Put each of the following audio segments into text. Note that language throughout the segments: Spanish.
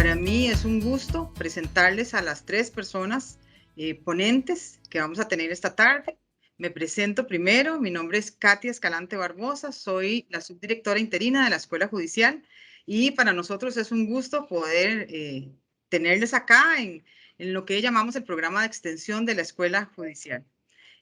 Para mí es un gusto presentarles a las tres personas ponentes que vamos a tener esta tarde. Me presento primero, mi nombre es Katia Escalante Barbosa, soy la subdirectora interina de la Escuela Judicial y para nosotros es un gusto poder tenerles acá en lo que llamamos el programa de extensión de la Escuela Judicial.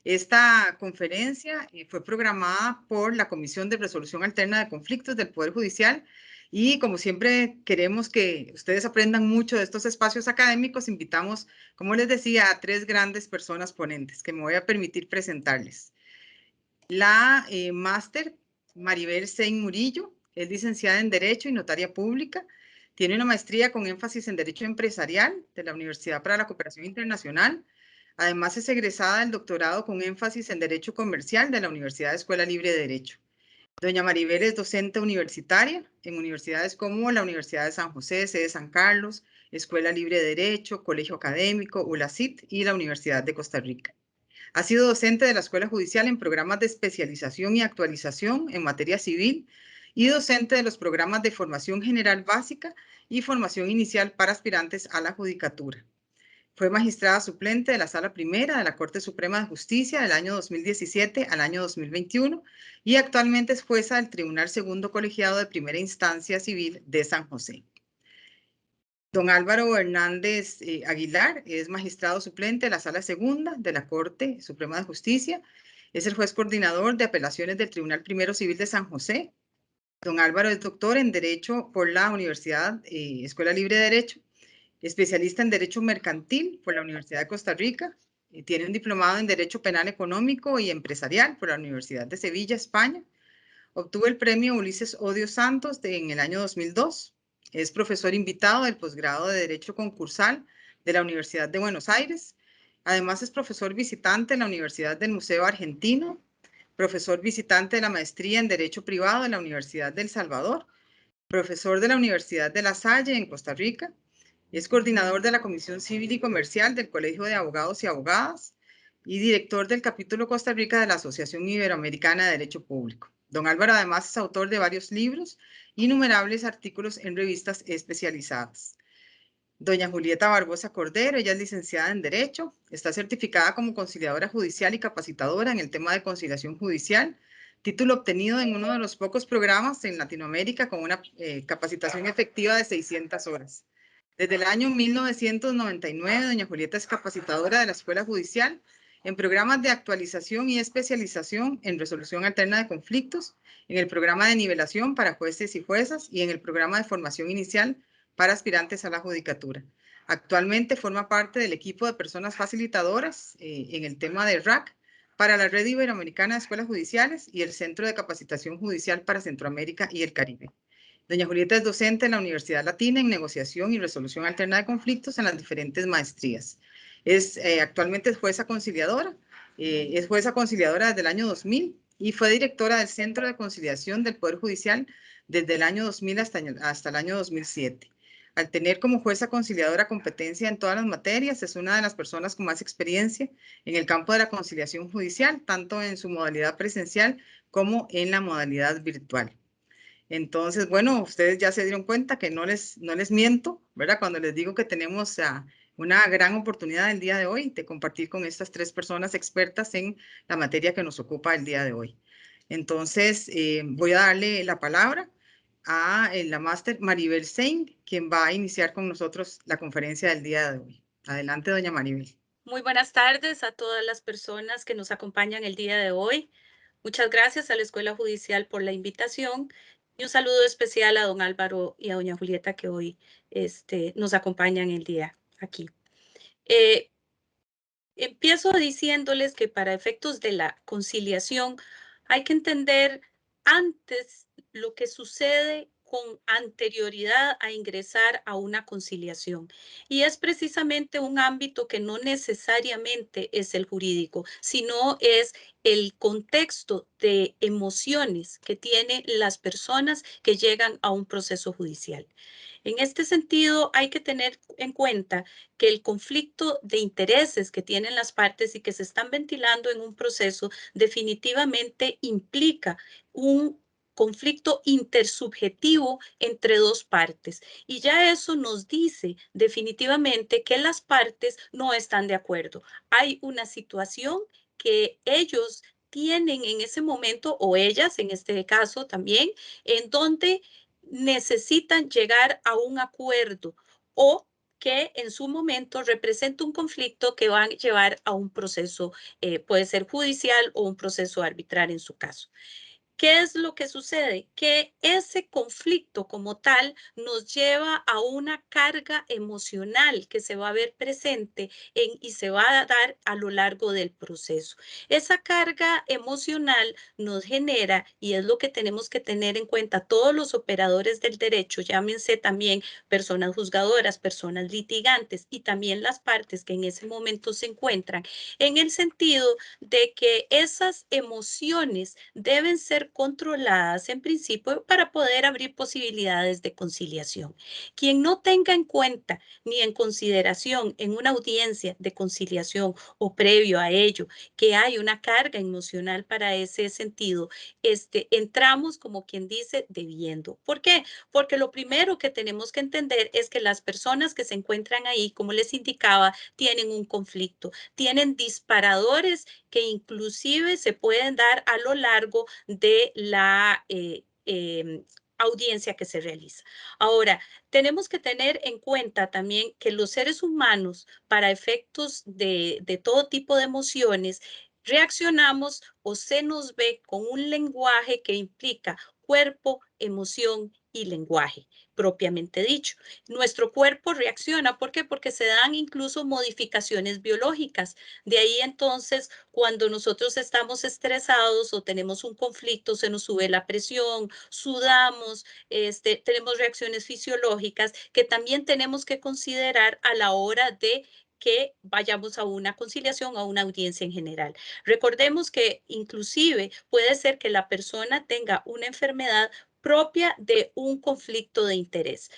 Esta conferencia fue programada por la Comisión de Resolución Alterna de Conflictos del Poder Judicial y como siempre queremos que ustedes aprendan mucho de estos espacios académicos, invitamos, como les decía, a tres grandes personas ponentes que me voy a permitir presentarles. La máster Maribel Sein Murillo es licenciada en Derecho y Notaria Pública. Tiene una maestría con énfasis en Derecho Empresarial de la Universidad para la Cooperación Internacional. Además es egresada del doctorado con énfasis en Derecho Comercial de la Universidad Escuela Libre de Derecho. Doña Maribel es docente universitaria en universidades como la Universidad de San José, sede San Carlos, Escuela Libre de Derecho, Colegio Académico, ULACIT y la Universidad de Costa Rica. Ha sido docente de la Escuela Judicial en programas de especialización y actualización en materia civil y docente de los programas de formación general básica y formación inicial para aspirantes a la judicatura. Fue magistrada suplente de la Sala Primera de la Corte Suprema de Justicia del año 2017 al año 2021 y actualmente es jueza del Tribunal Segundo Colegiado de Primera Instancia Civil de San José. Don Álvaro Hernández Aguilar es magistrado suplente de la Sala Segunda de la Corte Suprema de Justicia. Es el juez coordinador de apelaciones del Tribunal Primero Civil de San José. Don Álvaro es doctor en Derecho por la Universidad Escuela Libre de Derecho, especialista en Derecho Mercantil por la Universidad de Costa Rica. Tiene un diplomado en Derecho Penal Económico y Empresarial por la Universidad de Sevilla, España. Obtuvo el premio Ulises Odio Santos en el año 2002. Es profesor invitado del posgrado de Derecho Concursal de la Universidad de Buenos Aires. Además es profesor visitante en la Universidad del Museo Argentino, profesor visitante de la maestría en Derecho Privado de la Universidad del Salvador, profesor de la Universidad de La Salle en Costa Rica. Es coordinador de la Comisión Civil y Comercial del Colegio de Abogados y Abogadas y director del capítulo Costa Rica de la Asociación Iberoamericana de Derecho Público. Don Álvaro además es autor de varios libros y innumerables artículos en revistas especializadas. Doña Julieta Barbosa Cordero, ella es licenciada en Derecho, está certificada como conciliadora judicial y capacitadora en el tema de conciliación judicial, título obtenido en uno de los pocos programas en Latinoamérica con una capacitación efectiva de 600 horas. Desde el año 1999, doña Julieta es capacitadora de la Escuela Judicial en programas de actualización y especialización en resolución alterna de conflictos, en el programa de nivelación para jueces y juezas y en el programa de formación inicial para aspirantes a la judicatura. Actualmente forma parte del equipo de personas facilitadoras en el tema de RAC para la Red Iberoamericana de Escuelas Judiciales y el Centro de Capacitación Judicial para Centroamérica y el Caribe. Doña Julieta es docente en la Universidad Latina en negociación y resolución alterna de conflictos en las diferentes maestrías. Actualmente es jueza conciliadora, desde el año 2000 y fue directora del Centro de Conciliación del Poder Judicial desde el año 2000 hasta el año 2007. Al tener como jueza conciliadora competencia en todas las materias, es una de las personas con más experiencia en el campo de la conciliación judicial, tanto en su modalidad presencial como en la modalidad virtual. Entonces, bueno, ustedes ya se dieron cuenta que no les miento, ¿verdad? Cuando les digo que tenemos una gran oportunidad el día de hoy de compartir con estas tres personas expertas en la materia que nos ocupa el día de hoy. Entonces, voy a darle la palabra a la máster Maribel Sein, quien va a iniciar con nosotros la conferencia del día de hoy. Adelante, doña Maribel. Muy buenas tardes a todas las personas que nos acompañan el día de hoy. Muchas gracias a la Escuela Judicial por la invitación y un saludo especial a don Álvaro y a doña Julieta que hoy nos acompañan el día aquí. Empiezo diciéndoles que para efectos de la conciliación hay que entender antes lo que sucede con anterioridad a ingresar a una conciliación. Y es precisamente un ámbito que no necesariamente es el jurídico, sino es el contexto de emociones que tienen las personas que llegan a un proceso judicial. En este sentido, hay que tener en cuenta que el conflicto de intereses que tienen las partes y que se están ventilando en un proceso definitivamente implica un conflicto intersubjetivo entre dos partes. Y ya eso nos dice definitivamente que las partes no están de acuerdo. Hay una situación que ellos tienen en ese momento, o ellas en este caso también, en donde necesitan llegar a un acuerdo o que en su momento representa un conflicto que va a llevar a un proceso, puede ser judicial o un proceso arbitral en su caso. ¿Qué es lo que sucede? Que ese conflicto como tal nos lleva a una carga emocional que se va a ver presente y se va a dar a lo largo del proceso. Esa carga emocional nos genera, y es lo que tenemos que tener en cuenta todos los operadores del derecho, llámense también personas juzgadoras, personas litigantes y también las partes que en ese momento se encuentran, en el sentido de que esas emociones deben ser controladas en principio para poder abrir posibilidades de conciliación. Quien no tenga en cuenta ni en consideración en una audiencia de conciliación o previo a ello que hay una carga emocional para ese sentido, entramos como quien dice debiendo. ¿Por qué? Porque lo primero que tenemos que entender es que las personas que se encuentran ahí, como les indicaba, tienen un conflicto, tienen disparadores que inclusive se pueden dar a lo largo de la audiencia que se realiza. Ahora, tenemos que tener en cuenta también que los seres humanos, para efectos de todo tipo de emociones, reaccionamos o se nos ve con un lenguaje que implica cuerpo, emoción y lenguaje, propiamente dicho. Nuestro cuerpo reacciona, ¿por qué? Porque se dan incluso modificaciones biológicas. De ahí entonces, cuando nosotros estamos estresados o tenemos un conflicto, se nos sube la presión, sudamos, tenemos reacciones fisiológicas que también tenemos que considerar a la hora de que vayamos a una conciliación o a una audiencia en general. Recordemos que inclusive puede ser que la persona tenga una enfermedad propia de un conflicto de interés.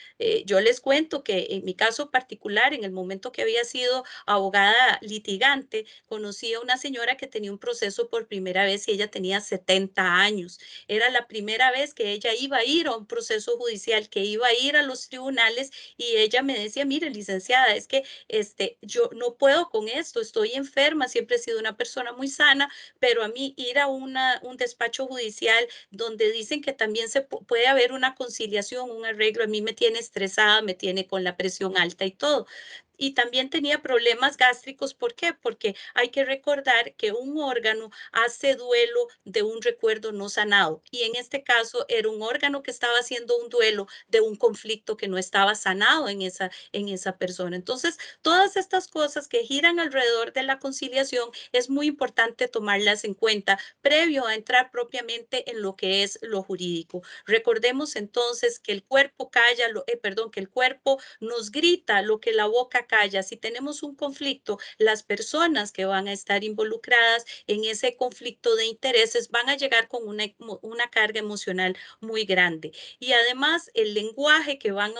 Yo les cuento que en mi caso particular, en el momento que había sido abogada litigante, conocí a una señora que tenía un proceso por primera vez y ella tenía 70 años. Era la primera vez que ella iba a ir a un proceso judicial, que iba a ir a los tribunales y ella me decía, mire, licenciada, es que yo no puedo con esto, estoy enferma, siempre he sido una persona muy sana, pero a mí ir a un despacho judicial donde dicen que también puede haber una conciliación, un arreglo, a mí me tiene estresada, me tiene con la presión alta y todo. Y también tenía problemas gástricos. ¿Por qué? Porque hay que recordar que un órgano hace duelo de un recuerdo no sanado. Y en este caso era un órgano que estaba haciendo un duelo de un conflicto que no estaba sanado en esa persona. Entonces, todas estas cosas que giran alrededor de la conciliación es muy importante tomarlas en cuenta previo a entrar propiamente en lo que es lo jurídico. Recordemos entonces que el cuerpo calla, perdón, que el cuerpo nos grita lo que la boca calla. Si tenemos un conflicto, las personas que van a estar involucradas en ese conflicto de intereses van a llegar con una carga emocional muy grande. Y además, el lenguaje que van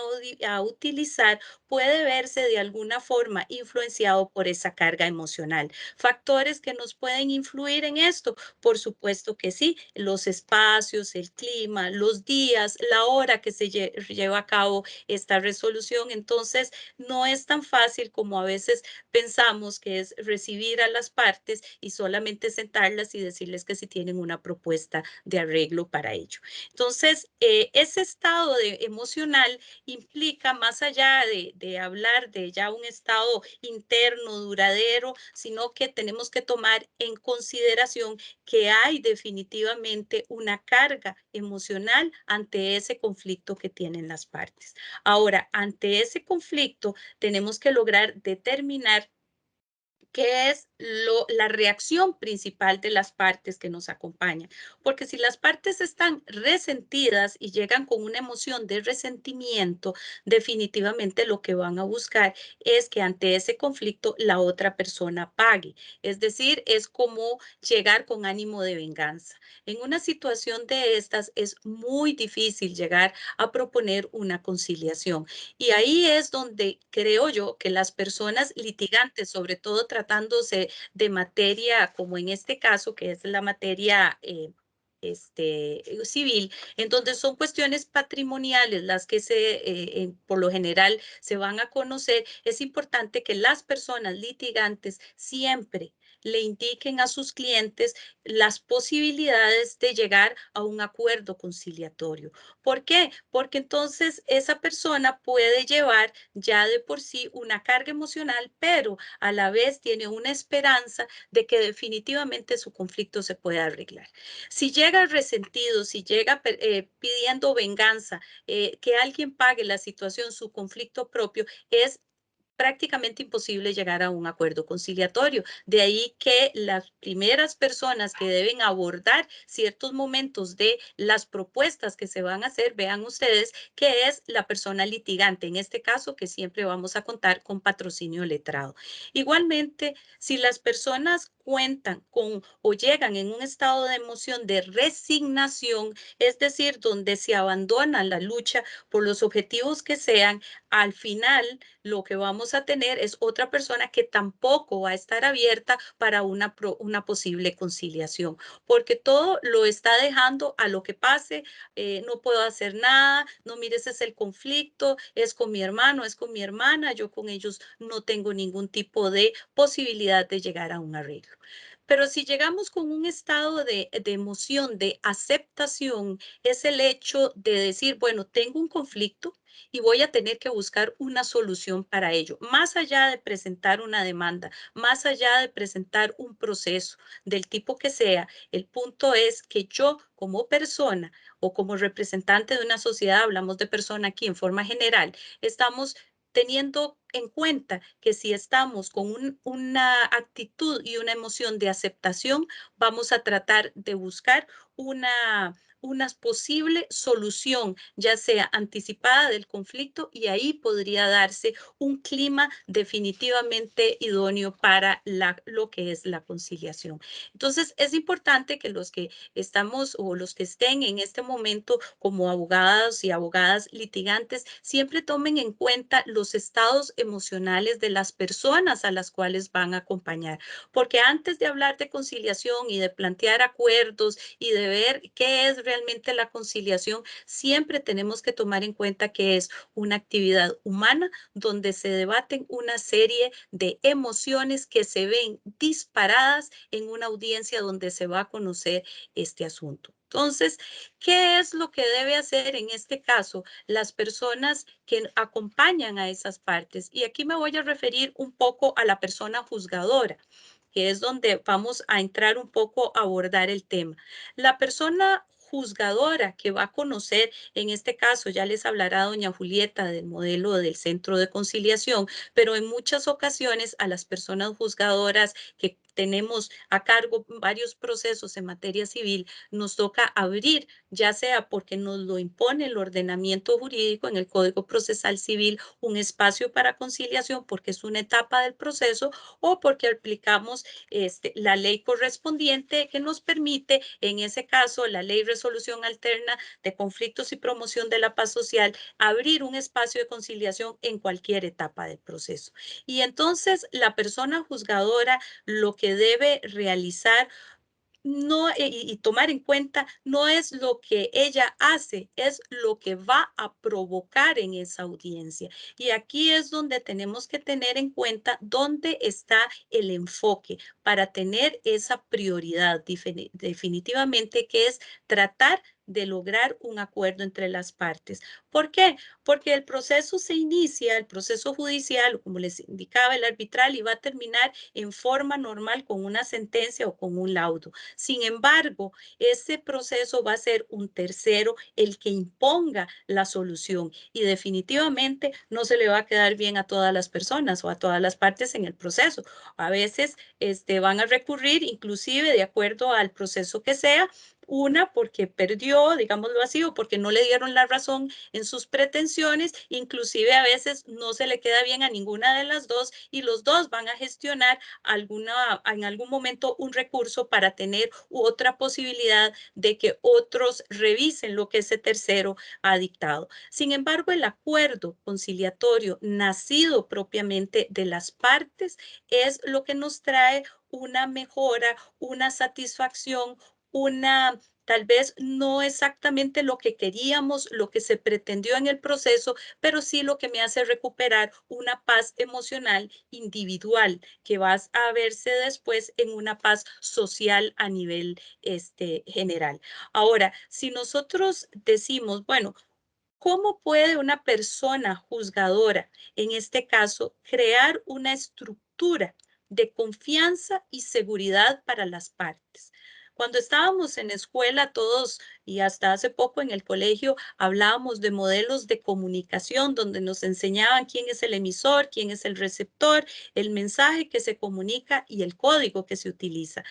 a utilizar puede verse de alguna forma influenciado por esa carga emocional. Factores que nos pueden influir en esto, por supuesto que sí, los espacios, el clima, los días, la hora que se lleva a cabo esta resolución. Entonces, no es tan fácil como a veces pensamos que es recibir a las partes y solamente sentarlas y decirles que si tienen una propuesta de arreglo para ello. Entonces, ese estado emocional implica más allá de hablar de ya un estado interno, duradero, sino que tenemos que tomar en consideración que hay definitivamente una carga emocional ante ese conflicto que tienen las partes. Ahora, ante ese conflicto, tenemos que lograr determinar qué es la reacción principal de las partes que nos acompañan. Porque si las partes están resentidas y llegan con una emoción de resentimiento, definitivamente lo que van a buscar es que ante ese conflicto la otra persona pague. Es decir, es como llegar con ánimo de venganza. En una situación de estas es muy difícil llegar a proponer una conciliación. Y ahí es donde creo yo que las personas litigantes, sobre todo tratándose de materia, como en este caso, que es la materia civil, en donde son cuestiones patrimoniales las que por lo general se van a conocer. Es importante que las personas litigantes siempre le indiquen a sus clientes las posibilidades de llegar a un acuerdo conciliatorio. ¿Por qué? Porque entonces esa persona puede llevar ya de por sí una carga emocional, pero a la vez tiene una esperanza de que definitivamente su conflicto se pueda arreglar. Si llega resentido, si llega pidiendo venganza, que alguien pague la situación, su conflicto propio, es prácticamente imposible llegar a un acuerdo conciliatorio. De ahí que las primeras personas que deben abordar ciertos momentos de las propuestas que se van a hacer, vean ustedes, que es la persona litigante, en este caso que siempre vamos a contar con patrocinio letrado. Igualmente, si las personas cuentan con o llegan en un estado de emoción de resignación, es decir, donde se abandona la lucha por los objetivos que sean, al final lo que vamos a tener es otra persona que tampoco va a estar abierta para una posible conciliación, porque todo lo está dejando a lo que pase, no puedo hacer nada, no mire, ese es el conflicto, es con mi hermano, es con mi hermana, yo con ellos no tengo ningún tipo de posibilidad de llegar a un arreglo. Pero si llegamos con un estado de emoción, de aceptación, es el hecho de decir, bueno, tengo un conflicto y voy a tener que buscar una solución para ello, más allá de presentar una demanda, más allá de presentar un proceso del tipo que sea. El punto es que yo como persona o como representante de una sociedad, hablamos de persona aquí en forma general, estamos teniendo en cuenta que si estamos con una actitud y una emoción de aceptación, vamos a tratar de buscar una posible solución, ya sea anticipada del conflicto, y ahí podría darse un clima definitivamente idóneo para lo que es la conciliación. Entonces, es importante que los que estamos o los que estén en este momento como abogados y abogadas litigantes siempre tomen en cuenta los estados emocionales de las personas a las cuales van a acompañar, porque antes de hablar de conciliación y de plantear acuerdos y de ver qué es realmente la conciliación, siempre tenemos que tomar en cuenta que es una actividad humana donde se debaten una serie de emociones que se ven disparadas en una audiencia donde se va a conocer este asunto. Entonces, ¿qué es lo que debe hacer en este caso las personas que acompañan a esas partes? Y aquí me voy a referir un poco a la persona juzgadora, que es donde vamos a entrar un poco a abordar el tema. La persona juzgadora que va a conocer, en este caso ya les hablará doña Julieta del modelo del centro de conciliación, pero en muchas ocasiones a las personas juzgadoras que tenemos a cargo varios procesos en materia civil, nos toca abrir, ya sea porque nos lo impone el ordenamiento jurídico en el Código Procesal Civil, un espacio para conciliación porque es una etapa del proceso, o porque aplicamos la ley correspondiente que nos permite, en ese caso, la ley resolución alterna de conflictos y promoción de la paz social, abrir un espacio de conciliación en cualquier etapa del proceso. Y entonces la persona juzgadora lo que debe realizar no, y tomar en cuenta no es lo que ella hace, es lo que va a provocar en esa audiencia. Y aquí es donde tenemos que tener en cuenta dónde está el enfoque para tener esa prioridad definitivamente, que es tratar de lograr un acuerdo entre las partes. ¿Por qué? Porque el proceso se inicia, el proceso judicial, como les indicaba, el arbitral, y va a terminar en forma normal con una sentencia o con un laudo. Sin embargo, ese proceso va a ser un tercero el que imponga la solución, y definitivamente no se le va a quedar bien a todas las personas o a todas las partes en el proceso. A veces van a recurrir, inclusive de acuerdo al proceso que sea, una porque perdió, digámoslo así, o porque no le dieron la razón en sus pretensiones, inclusive a veces no se le queda bien a ninguna de las dos, y los dos van a gestionar en algún momento un recurso para tener otra posibilidad de que otros revisen lo que ese tercero ha dictado. Sin embargo, el acuerdo conciliatorio nacido propiamente de las partes es lo que nos trae una mejora, una satisfacción, una tal vez no exactamente lo que queríamos, lo que se pretendió en el proceso, pero sí lo que me hace recuperar una paz emocional individual, que vas a verse después en una paz social a nivel general. Ahora, si nosotros decimos, bueno, ¿cómo puede una persona juzgadora, en este caso, crear una estructura de confianza y seguridad para las partes? Cuando estábamos en escuela todos y hasta hace poco en el colegio hablábamos de modelos de comunicación donde nos enseñaban quién es el emisor, quién es el receptor, el mensaje que se comunica y el código que se utiliza,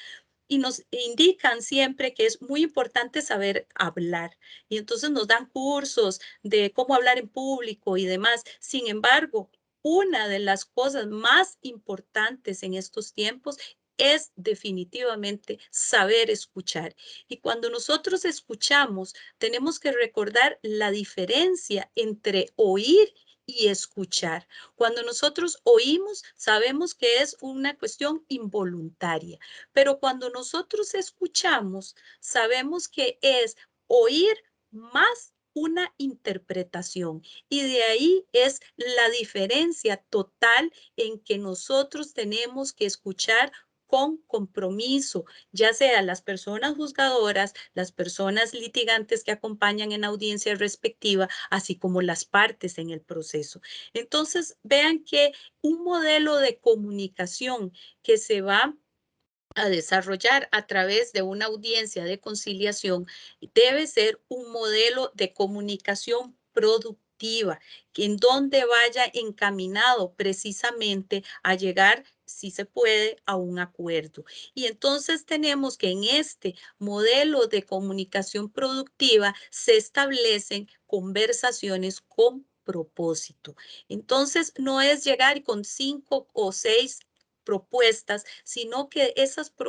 y nos indican siempre que es muy importante saber hablar. Y entonces nos dan cursos de cómo hablar en público y demás. Sin embargo, una de las cosas más importantes en estos tiempos es definitivamente saber escuchar. Y cuando nosotros escuchamos, tenemos que recordar la diferencia entre oír y escuchar. Cuando nosotros oímos, sabemos que es una cuestión involuntaria, pero cuando nosotros escuchamos, sabemos que es oír más una interpretación, y de ahí es la diferencia total en que nosotros tenemos que escuchar con compromiso, ya sea las personas juzgadoras, las personas litigantes que acompañan en audiencia respectiva, así como las partes en el proceso. Entonces, vean que un modelo de comunicación que se va a desarrollar a través de una audiencia de conciliación debe ser un modelo de comunicación productiva, que en donde vaya encaminado precisamente a llegar, si se puede, a un acuerdo. Y entonces tenemos que en este modelo de comunicación productiva se establecen conversaciones con propósito. Entonces, no es llegar con 5 o 6 propuestas, sino que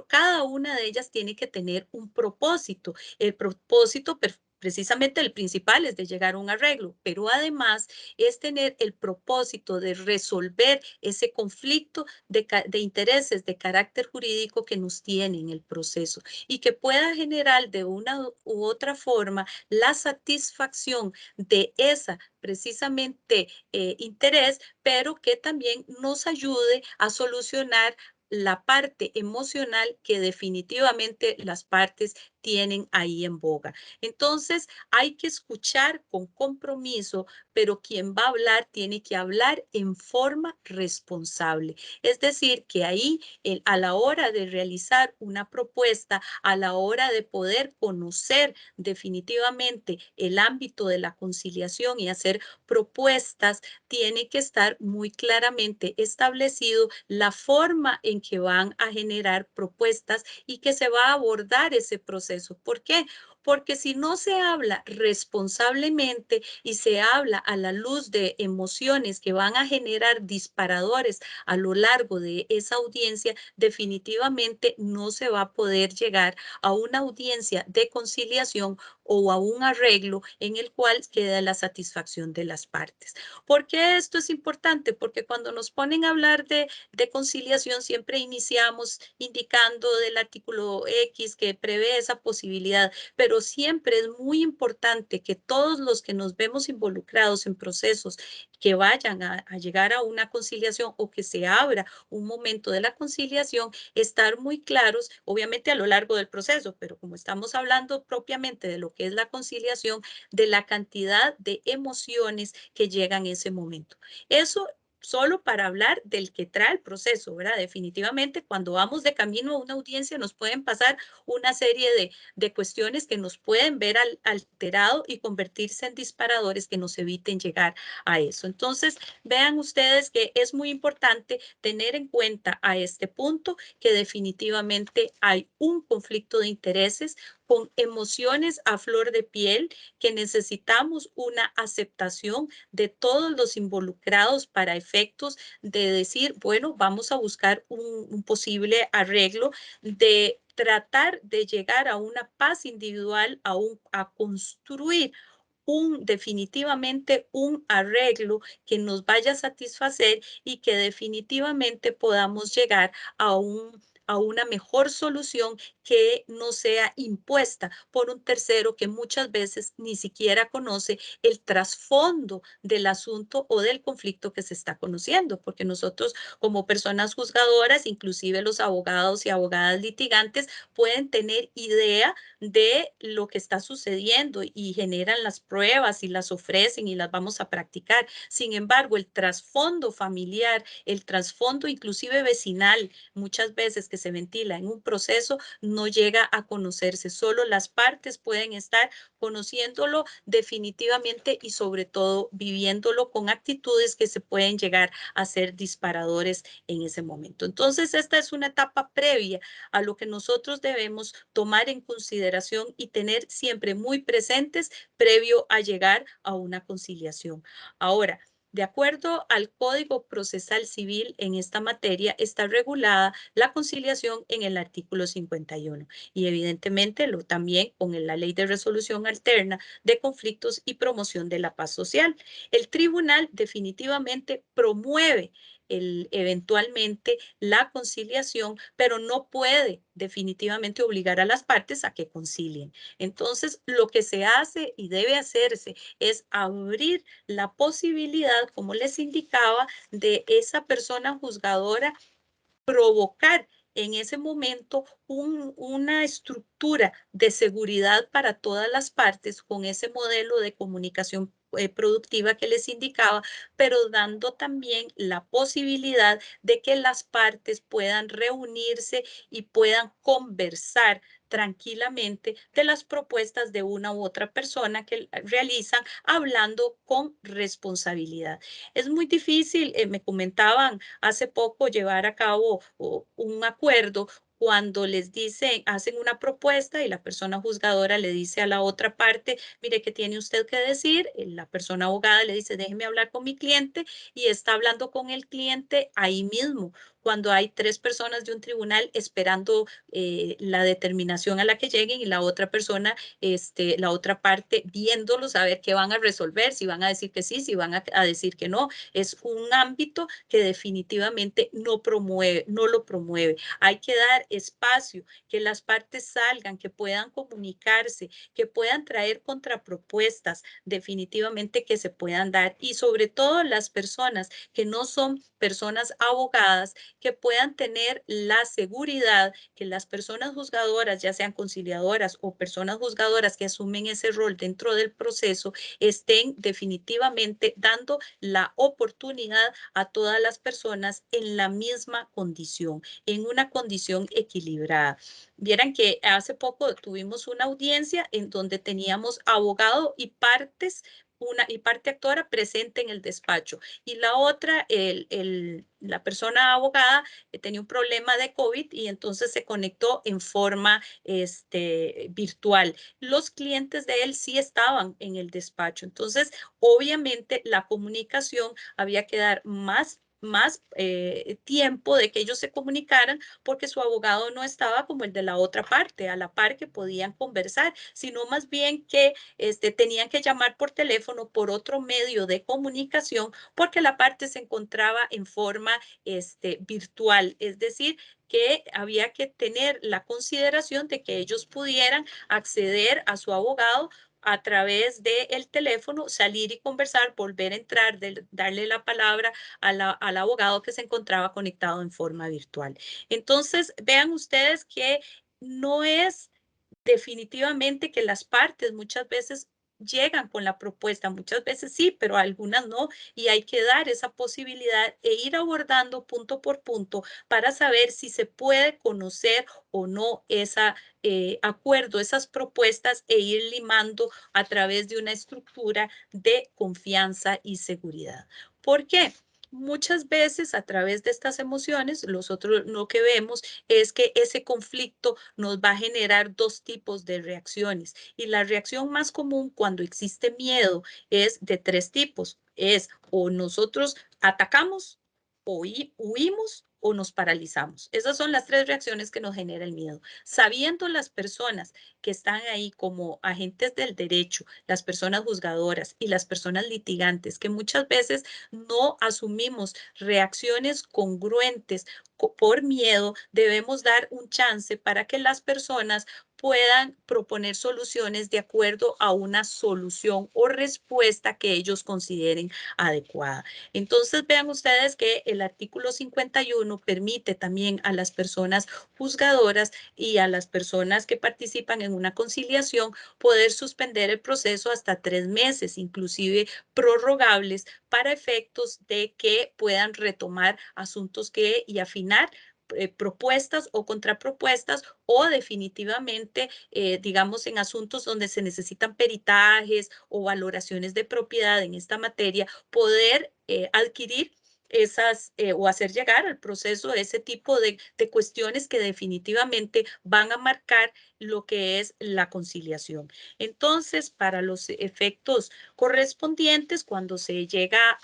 cada una de ellas tiene que tener un propósito. El propósito precisamente el principal es de llegar a un arreglo, pero además es tener el propósito de resolver ese conflicto de intereses de carácter jurídico que nos tiene en el proceso y que pueda generar de una u otra forma la satisfacción de esa precisamente interés, pero que también nos ayude a solucionar la parte emocional que definitivamente las partes tienen ahí en boga. Entonces, hay que escuchar con compromiso, pero quien va a hablar tiene que hablar en forma responsable. Es decir, que ahí a la hora de realizar una propuesta, a la hora de poder conocer definitivamente el ámbito de la conciliación y hacer propuestas, tiene que estar muy claramente establecido la forma en que van a generar propuestas y que se va a abordar ese proceso. ¿Por qué? Porque si no se habla responsablemente y se habla a la luz de emociones que van a generar disparadores a lo largo de esa audiencia, definitivamente no se va a poder llegar a una audiencia de conciliación o a un arreglo en el cual queda la satisfacción de las partes. ¿Por qué esto es importante? Porque cuando nos ponen a hablar de conciliación, siempre iniciamos indicando del artículo X que prevé esa posibilidad, pero siempre es muy importante que todos los que nos vemos involucrados en procesos que vayan a llegar a una conciliación o que se abra un momento de la conciliación, estar muy claros, obviamente a lo largo del proceso, pero como estamos hablando propiamente de lo que es la conciliación, de la cantidad de emociones que llegan en ese momento. Eso solo para hablar del que trae el proceso, ¿verdad? Definitivamente, cuando vamos de camino a una audiencia nos pueden pasar una serie de cuestiones que nos pueden ver alterado y convertirse en disparadores que nos eviten llegar a eso. Entonces, vean ustedes que es muy importante tener en cuenta a este punto que definitivamente hay un conflicto de intereses con emociones a flor de piel, que necesitamos una aceptación de todos los involucrados para efectos de decir, bueno, vamos a buscar un posible arreglo, de tratar de llegar a una paz individual, a construir definitivamente un arreglo que nos vaya a satisfacer y que definitivamente podamos llegar a una mejor solución que no sea impuesta por un tercero que muchas veces ni siquiera conoce el trasfondo del asunto o del conflicto que se está conociendo, porque nosotros como personas juzgadoras, inclusive los abogados y abogadas litigantes, pueden tener idea de lo que está sucediendo y generan las pruebas y las ofrecen y las vamos a practicar. Sin embargo, el trasfondo familiar, el trasfondo inclusive vecinal, muchas veces que se ventila en un proceso, no llega a conocerse. Solo las partes pueden estar conociéndolo definitivamente y sobre todo viviéndolo con actitudes que se pueden llegar a ser disparadores en ese momento. Entonces, esta es una etapa previa a lo que nosotros debemos tomar en consideración y tener siempre muy presentes previo a llegar a una conciliación. Ahora, de acuerdo al Código Procesal Civil, en esta materia está regulada la conciliación en el artículo 51 y evidentemente también con la Ley de Resolución Alterna de Conflictos y Promoción de la Paz Social. El tribunal definitivamente promueve eventualmente la conciliación, pero no puede definitivamente obligar a las partes a que concilien. Entonces, lo que se hace y debe hacerse es abrir la posibilidad, como les indicaba, de esa persona juzgadora provocar en ese momento una estructura de seguridad para todas las partes con ese modelo de comunicación productiva que les indicaba, pero dando también la posibilidad de que las partes puedan reunirse y puedan conversar tranquilamente de las propuestas de una u otra persona que realizan hablando con responsabilidad. Es muy difícil, me comentaban hace poco llevar a cabo un acuerdo cuando les dicen, hacen una propuesta y la persona juzgadora le dice a la otra parte, mire, ¿qué tiene usted que decir? La persona abogada le dice, déjeme hablar con mi cliente y está hablando con el cliente ahí mismo, cuando hay tres personas de un tribunal esperando la determinación a la que lleguen y la otra persona, la otra parte viéndolos a ver qué van a resolver, si van a decir que sí, si van a decir que no. Es un ámbito que definitivamente no promueve, no lo promueve. Hay que dar espacio, que las partes salgan, que puedan comunicarse, que puedan traer contrapropuestas, definitivamente que se puedan dar. Y sobre todo las personas que no son personas abogadas, que puedan tener la seguridad que las personas juzgadoras, ya sean conciliadoras o personas juzgadoras que asumen ese rol dentro del proceso, estén definitivamente dando la oportunidad a todas las personas en la misma condición, en una condición equilibrada. Vieran que hace poco tuvimos una audiencia en donde teníamos abogado y partes, y parte actora presente en el despacho y la otra, la persona abogada tenía un problema de COVID y entonces se conectó en forma virtual. Los clientes de él sí estaban en el despacho. Entonces, obviamente, la comunicación había que dar más tiempo de que ellos se comunicaran porque su abogado no estaba como el de la otra parte, a la par que podían conversar, sino más bien que tenían que llamar por teléfono por otro medio de comunicación porque la parte se encontraba en forma virtual, es decir, que había que tener la consideración de que ellos pudieran acceder a su abogado a través del teléfono, salir y conversar, volver a entrar, darle la palabra al abogado que se encontraba conectado en forma virtual. Entonces, vean ustedes que no es definitivamente que las partes muchas veces llegan con la propuesta, muchas veces sí, pero algunas no, y hay que dar esa posibilidad e ir abordando punto por punto para saber si se puede conocer o no ese acuerdo, esas propuestas e ir limando a través de una estructura de confianza y seguridad. ¿Por qué? Muchas veces a través de estas emociones, nosotros lo que vemos es que ese conflicto nos va a generar dos tipos de reacciones. Y la reacción más común cuando existe miedo es de tres tipos. Es o nosotros atacamos, o huimos o nos paralizamos. Esas son las tres reacciones que nos genera el miedo. Sabiendo las personas que están ahí como agentes del derecho, las personas juzgadoras y las personas litigantes, que muchas veces no asumimos reacciones congruentes por miedo, debemos dar un chance para que las personas puedan proponer soluciones de acuerdo a una solución o respuesta que ellos consideren adecuada. Entonces, vean ustedes que el artículo 51 permite también a las personas juzgadoras y a las personas que participan en una conciliación poder suspender el proceso hasta 3 meses, inclusive prorrogables, para efectos de que puedan retomar asuntos que y afinar propuestas o contrapropuestas o definitivamente, digamos, en asuntos donde se necesitan peritajes o valoraciones de propiedad en esta materia, poder adquirir esas o hacer llegar al proceso ese tipo de cuestiones que definitivamente van a marcar lo que es la conciliación. Entonces, para los efectos correspondientes, cuando se llega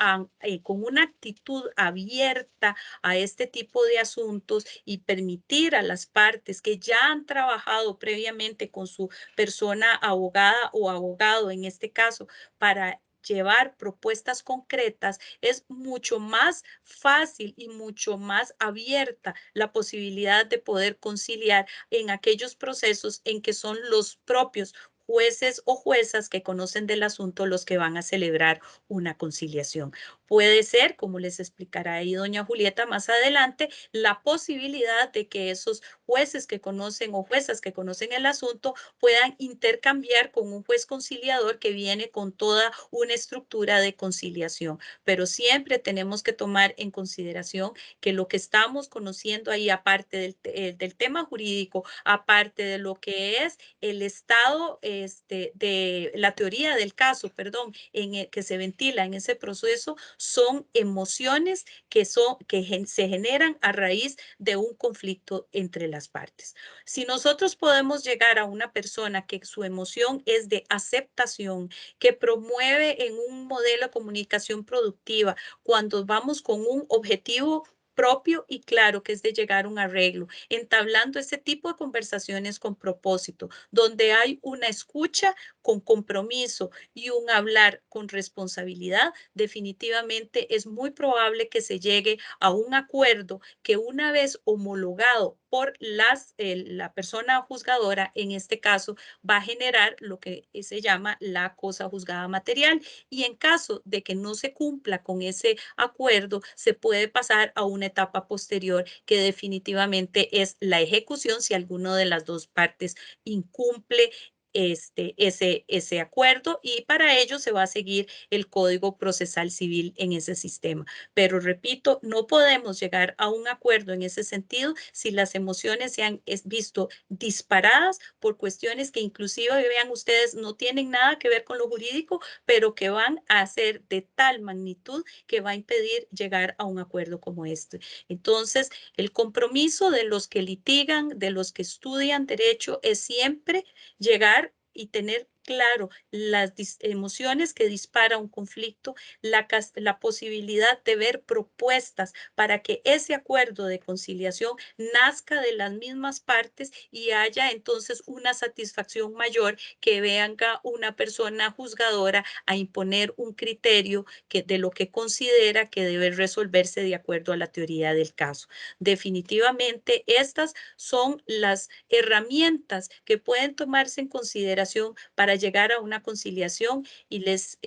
con una actitud abierta a este tipo de asuntos y permitir a las partes que ya han trabajado previamente con su persona abogada o abogado, en este caso, para llevar propuestas concretas, es mucho más fácil y mucho más abierta la posibilidad de poder conciliar en aquellos procesos en que son los propios jueces o juezas que conocen del asunto los que van a celebrar una conciliación. Puede ser, como les explicará ahí doña Julieta más adelante, la posibilidad de que esos jueces que conocen o juezas que conocen el asunto puedan intercambiar con un juez conciliador que viene con toda una estructura de conciliación. Pero siempre tenemos que tomar en consideración que lo que estamos conociendo ahí, aparte del tema jurídico, aparte de lo que es el estado de la teoría del caso, perdón, que se ventila en ese proceso, son emociones que se generan a raíz de un conflicto entre las partes. Si nosotros podemos llegar a una persona que su emoción es de aceptación, que promueve en un modelo de comunicación productiva, cuando vamos con un objetivo propio y claro que es de llegar a un arreglo, entablando ese tipo de conversaciones con propósito, donde hay una escucha con compromiso y un hablar con responsabilidad, definitivamente es muy probable que se llegue a un acuerdo que una vez homologado por la persona juzgadora, en este caso, va a generar lo que se llama la cosa juzgada material. Y en caso de que no se cumpla con ese acuerdo, se puede pasar a una etapa posterior que definitivamente es la ejecución si alguno de las dos partes incumple ese acuerdo y para ello se va a seguir el Código Procesal Civil en ese sistema. Pero repito, no podemos llegar a un acuerdo en ese sentido si las emociones se han visto disparadas por cuestiones que inclusive, vean ustedes, no tienen nada que ver con lo jurídico, pero que van a ser de tal magnitud que va a impedir llegar a un acuerdo como este. Entonces, el compromiso de los que litigan, de los que estudian derecho, es siempre llegar y tener claro las emociones que dispara un conflicto, la posibilidad de ver propuestas para que ese acuerdo de conciliación nazca de las mismas partes y haya entonces una satisfacción mayor que venga una persona juzgadora a imponer un criterio de lo que considera que debe resolverse de acuerdo a la teoría del caso. Definitivamente estas son las herramientas que pueden tomarse en consideración para llegar a una conciliación y les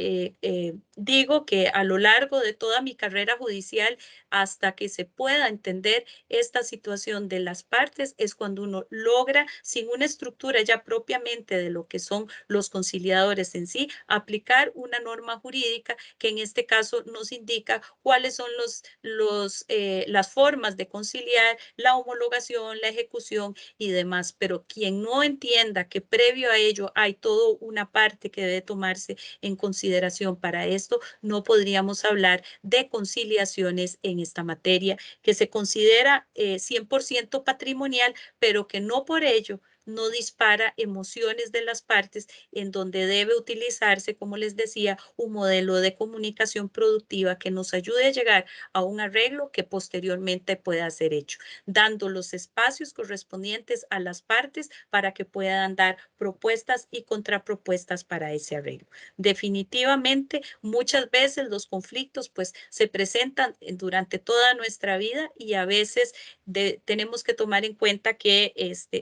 digo que a lo largo de toda mi carrera judicial, hasta que se pueda entender esta situación de las partes, es cuando uno logra, sin una estructura ya propiamente de lo que son los conciliadores en sí, aplicar una norma jurídica que en este caso nos indica cuáles son las formas de conciliar, la homologación, la ejecución y demás. Pero quien no entienda que previo a ello hay toda una parte que debe tomarse en consideración para esto, no podríamos hablar de conciliaciones en esta materia que se considera 100% patrimonial, pero que no por ello no dispara emociones de las partes, en donde debe utilizarse, como les decía, un modelo de comunicación productiva que nos ayude a llegar a un arreglo que posteriormente pueda ser hecho, dando los espacios correspondientes a las partes para que puedan dar propuestas y contrapropuestas para ese arreglo. Definitivamente, muchas veces los conflictos pues se presentan durante toda nuestra vida y a veces tenemos que tomar en cuenta que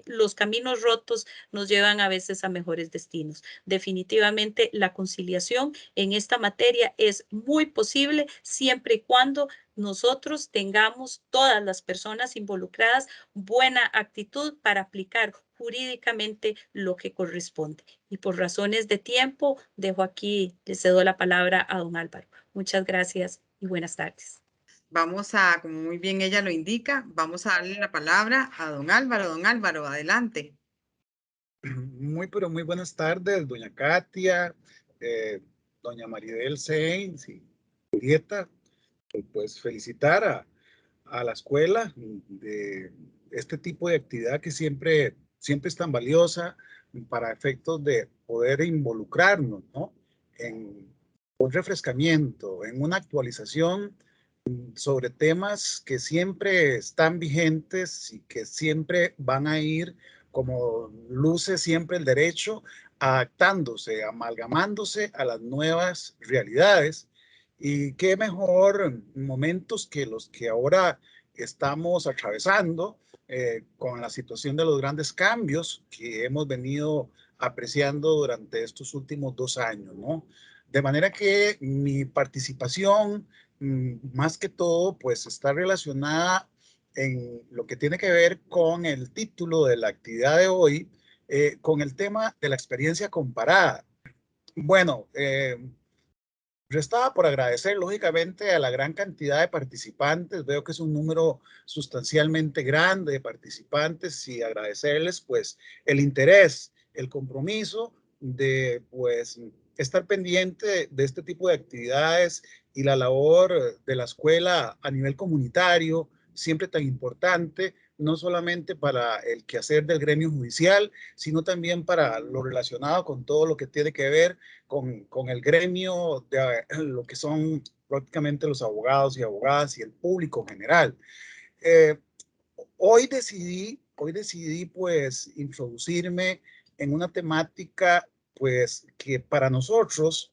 los caminos rotos nos llevan a veces a mejores destinos. Definitivamente la conciliación en esta materia es muy posible siempre y cuando nosotros tengamos, todas las personas involucradas, buena actitud para aplicar jurídicamente lo que corresponde. Y por razones de tiempo, dejo aquí, le cedo la palabra a don Álvaro. Muchas gracias y buenas tardes. Vamos a, como muy bien ella lo indica, vamos a darle la palabra a don Álvaro. Don Álvaro, adelante. Muy, pero muy buenas tardes, doña Katia, doña Maribel Sainz y Julieta. Pues felicitar a la escuela de este tipo de actividad que siempre es tan valiosa para efectos de poder involucrarnos, ¿no? En un refrescamiento, en una actualización sobre temas que siempre están vigentes y que siempre van a ir, como luce siempre el derecho, adaptándose, amalgamándose a las nuevas realidades. Y qué mejor momentos que los que ahora estamos atravesando con la situación de los grandes cambios que hemos venido apreciando durante estos últimos 2 años, ¿no? De manera que mi participación, más que todo, pues está relacionada en lo que tiene que ver con el título de la actividad de hoy, con el tema de la experiencia comparada. Bueno, restaba por agradecer, lógicamente, a la gran cantidad de participantes. Veo que es un número sustancialmente grande de participantes y agradecerles, pues, el interés, el compromiso de, pues, estar pendiente de este tipo de actividades y la labor de la escuela a nivel comunitario, siempre tan importante, no solamente para el quehacer del gremio judicial, sino también para lo relacionado con todo lo que tiene que ver con el gremio de lo que son prácticamente los abogados y abogadas y el público en general. Eh, hoy decidí pues introducirme en una temática pues que para nosotros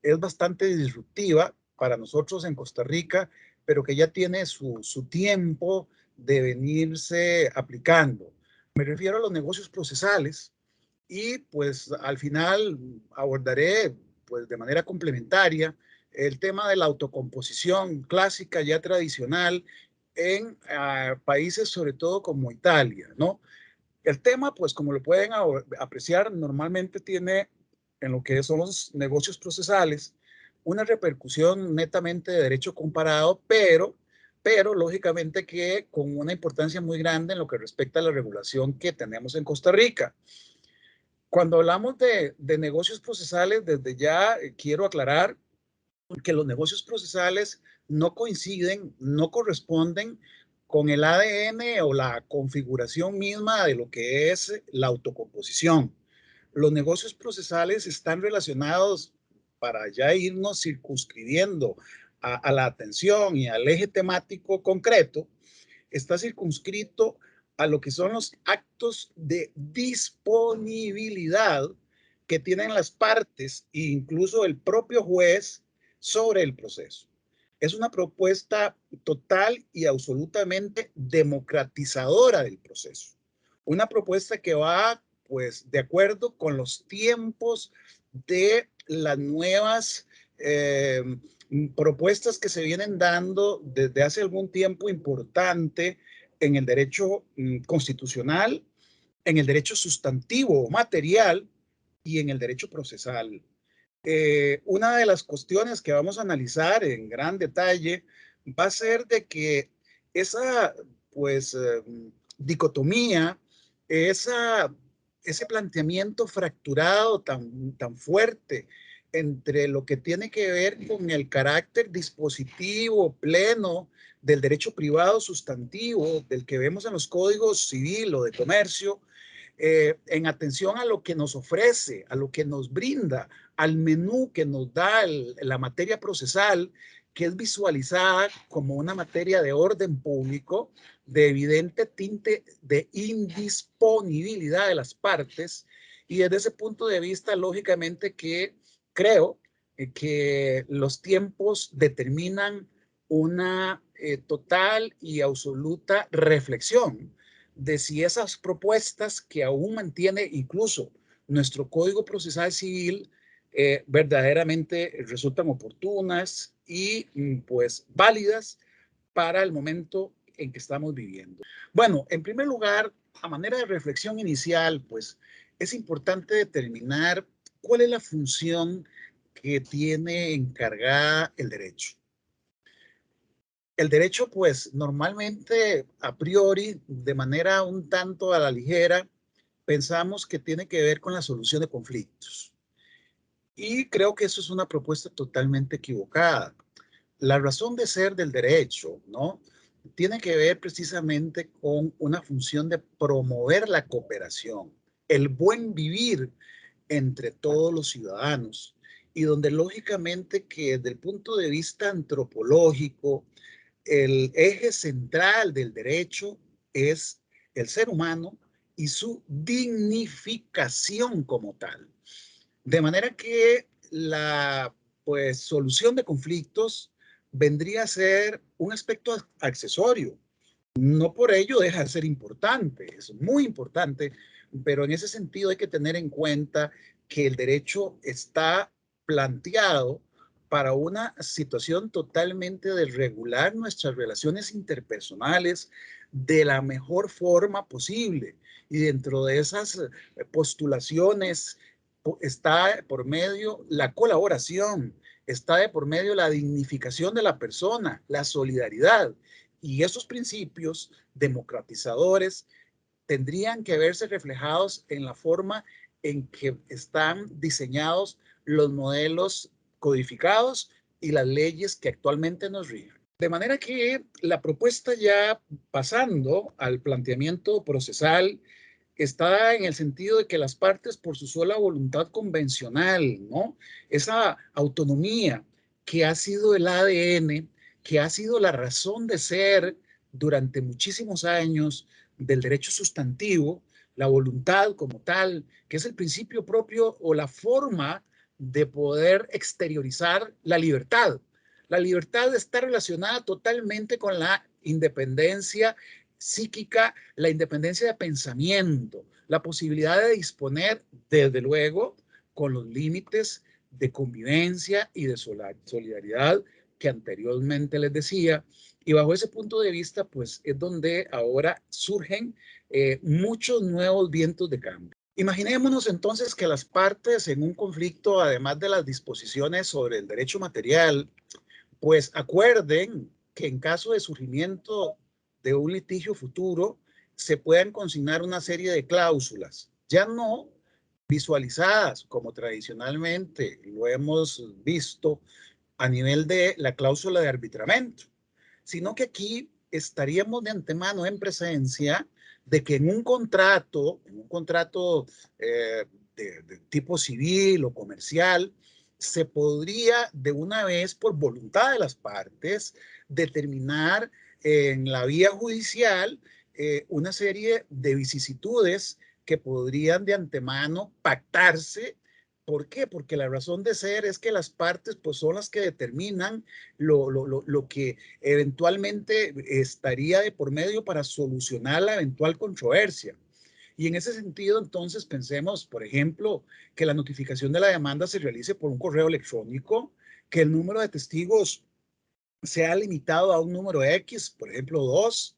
es bastante disruptiva, para nosotros en Costa Rica, pero que ya tiene su tiempo de venirse aplicando. Me refiero a los negocios procesales, y pues al final abordaré pues de manera complementaria el tema de la autocomposición clásica ya tradicional en países sobre todo como Italia, ¿no? El tema, pues como lo pueden apreciar, normalmente tiene en lo que son los negocios procesales una repercusión netamente de derecho comparado, pero lógicamente que con una importancia muy grande en lo que respecta a la regulación que tenemos en Costa Rica. Cuando hablamos de negocios procesales, desde ya quiero aclarar que los negocios procesales no coinciden, no corresponden con el ADN o la configuración misma de lo que es la autocomposición. Los negocios procesales están relacionados, para ya irnos circunscribiendo a la atención y al eje temático concreto, está circunscrito a lo que son los actos de disponibilidad que tienen las partes e incluso el propio juez sobre el proceso. Es una propuesta total y absolutamente democratizadora del proceso. Una propuesta que va, pues, de acuerdo con los tiempos de las nuevas propuestas que se vienen dando desde hace algún tiempo importante en el derecho constitucional, en el derecho sustantivo o material y en el derecho procesal. Una de las cuestiones que vamos a analizar en gran detalle va a ser de que esa, pues, dicotomía, ese planteamiento fracturado tan fuerte entre lo que tiene que ver con el carácter dispositivo pleno del derecho privado sustantivo, del que vemos en los códigos civil o de comercio, en atención a lo que nos ofrece, a lo que nos brinda, al menú que nos da la materia procesal, que es visualizada como una materia de orden público, de evidente tinte de indisponibilidad de las partes, y desde ese punto de vista, lógicamente que creo que los tiempos determinan una total y absoluta reflexión de si esas propuestas que aún mantiene incluso nuestro Código Procesal Civil verdaderamente resultan oportunas y pues válidas para el momento en que estamos viviendo. Bueno, en primer lugar, a manera de reflexión inicial, pues es importante determinar cuál es la función que tiene encargada el derecho. El derecho, pues, normalmente, a priori, de manera un tanto a la ligera, pensamos que tiene que ver con la solución de conflictos. Y creo que eso es una propuesta totalmente equivocada. La razón de ser del derecho, ¿no? Tiene que ver precisamente con una función de promover la cooperación, el buen vivir entre todos los ciudadanos, y donde lógicamente que desde el punto de vista antropológico, el eje central del derecho es el ser humano y su dignificación como tal. De manera que la pues, solución de conflictos vendría a ser un aspecto accesorio. No por ello deja de ser importante, es muy importante, pero en ese sentido hay que tener en cuenta que el derecho está planteado para una situación totalmente de regular nuestras relaciones interpersonales de la mejor forma posible. Y dentro de esas postulaciones está por medio la colaboración, está de por medio la dignificación de la persona, la solidaridad. Y esos principios democratizadores tendrían que verse reflejados en la forma en que están diseñados los modelos codificados y las leyes que actualmente nos rigen. De manera que la propuesta, ya pasando al planteamiento procesal, está en el sentido de que las partes, por su sola voluntad convencional, ¿no? Esa autonomía que ha sido el ADN, que ha sido la razón de ser durante muchísimos años del derecho sustantivo, la voluntad como tal, que es el principio propio o la forma de poder exteriorizar la libertad. La libertad está relacionada totalmente con la independencia psíquica, la independencia de pensamiento, la posibilidad de disponer, desde luego, con los límites de convivencia y de solidaridad que anteriormente les decía. Y bajo ese punto de vista, pues es donde ahora surgen muchos nuevos vientos de cambio. Imaginémonos entonces que las partes en un conflicto, además de las disposiciones sobre el derecho material, pues acuerden que en caso de surgimiento de un litigio futuro, se puedan consignar una serie de cláusulas, ya no visualizadas como tradicionalmente lo hemos visto a nivel de la cláusula de arbitramiento, sino que aquí estaríamos de antemano en presencia de que en un contrato de tipo civil o comercial, se podría de una vez, por voluntad de las partes, determinar en la vía judicial una serie de vicisitudes que podrían de antemano pactarse. ¿Por qué? Porque la razón de ser es que las partes pues, son las que determinan lo que eventualmente estaría de por medio para solucionar la eventual controversia. Y en ese sentido, entonces, pensemos, por ejemplo, que la notificación de la demanda se realice por un correo electrónico, que el número de testigos sea limitado a un número X, por ejemplo, 2,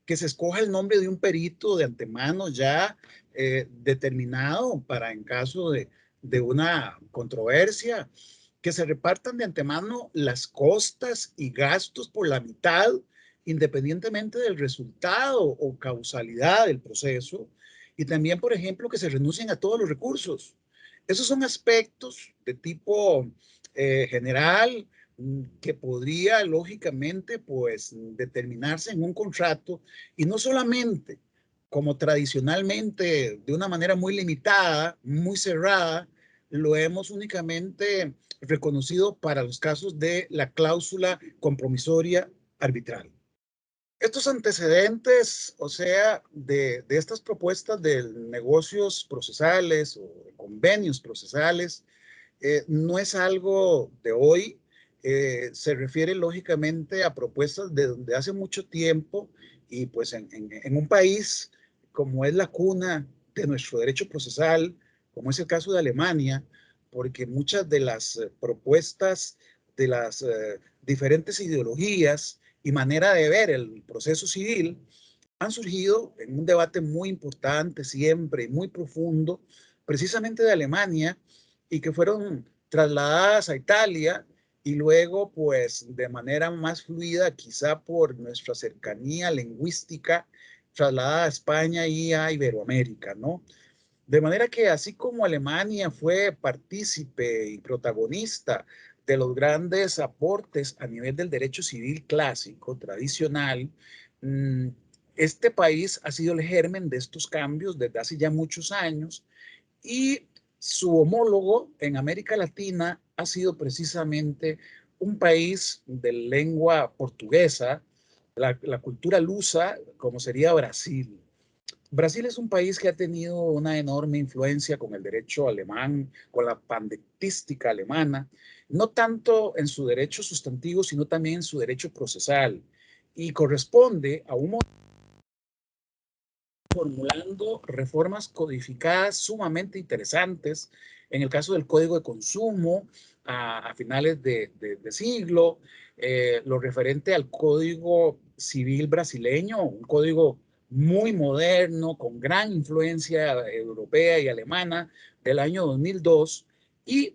que se escoja el nombre de un perito de antemano ya determinado para en caso de una controversia, que se repartan de antemano las costas y gastos por la mitad, independientemente del resultado o causalidad del proceso, y también, por ejemplo, que se renuncien a todos los recursos. Esos son aspectos de tipo general, que podría lógicamente pues determinarse en un contrato, y no solamente como tradicionalmente, de una manera muy limitada, muy cerrada, lo hemos únicamente reconocido para los casos de la cláusula compromisoria arbitral. Estos antecedentes, o sea, de estas propuestas de negocios procesales o de convenios procesales, no es algo de hoy, se refiere lógicamente a propuestas de hace mucho tiempo y pues en un país como es la cuna de nuestro derecho procesal, como es el caso de Alemania, porque muchas de las propuestas de las diferentes ideologías y manera de ver el proceso civil han surgido en un debate muy importante siempre, muy profundo, precisamente de Alemania, y que fueron trasladadas a Italia y luego, pues, de manera más fluida, quizá por nuestra cercanía lingüística, trasladada a España y a Iberoamérica, ¿no? De manera que así como Alemania fue partícipe y protagonista de los grandes aportes a nivel del derecho civil clásico, tradicional, este país ha sido el germen de estos cambios desde hace ya muchos años y su homólogo en América Latina ha sido precisamente un país de lengua portuguesa, la cultura lusa, como sería Brasil. Brasil es un país que ha tenido una enorme influencia con el derecho alemán, con la pandectística alemana, no tanto en su derecho sustantivo, sino también en su derecho procesal, y corresponde a un formulando reformas codificadas sumamente interesantes, en el caso del Código de Consumo, a finales de siglo, lo referente al Código Civil brasileño, un código muy moderno, con gran influencia europea y alemana, del año 2002, y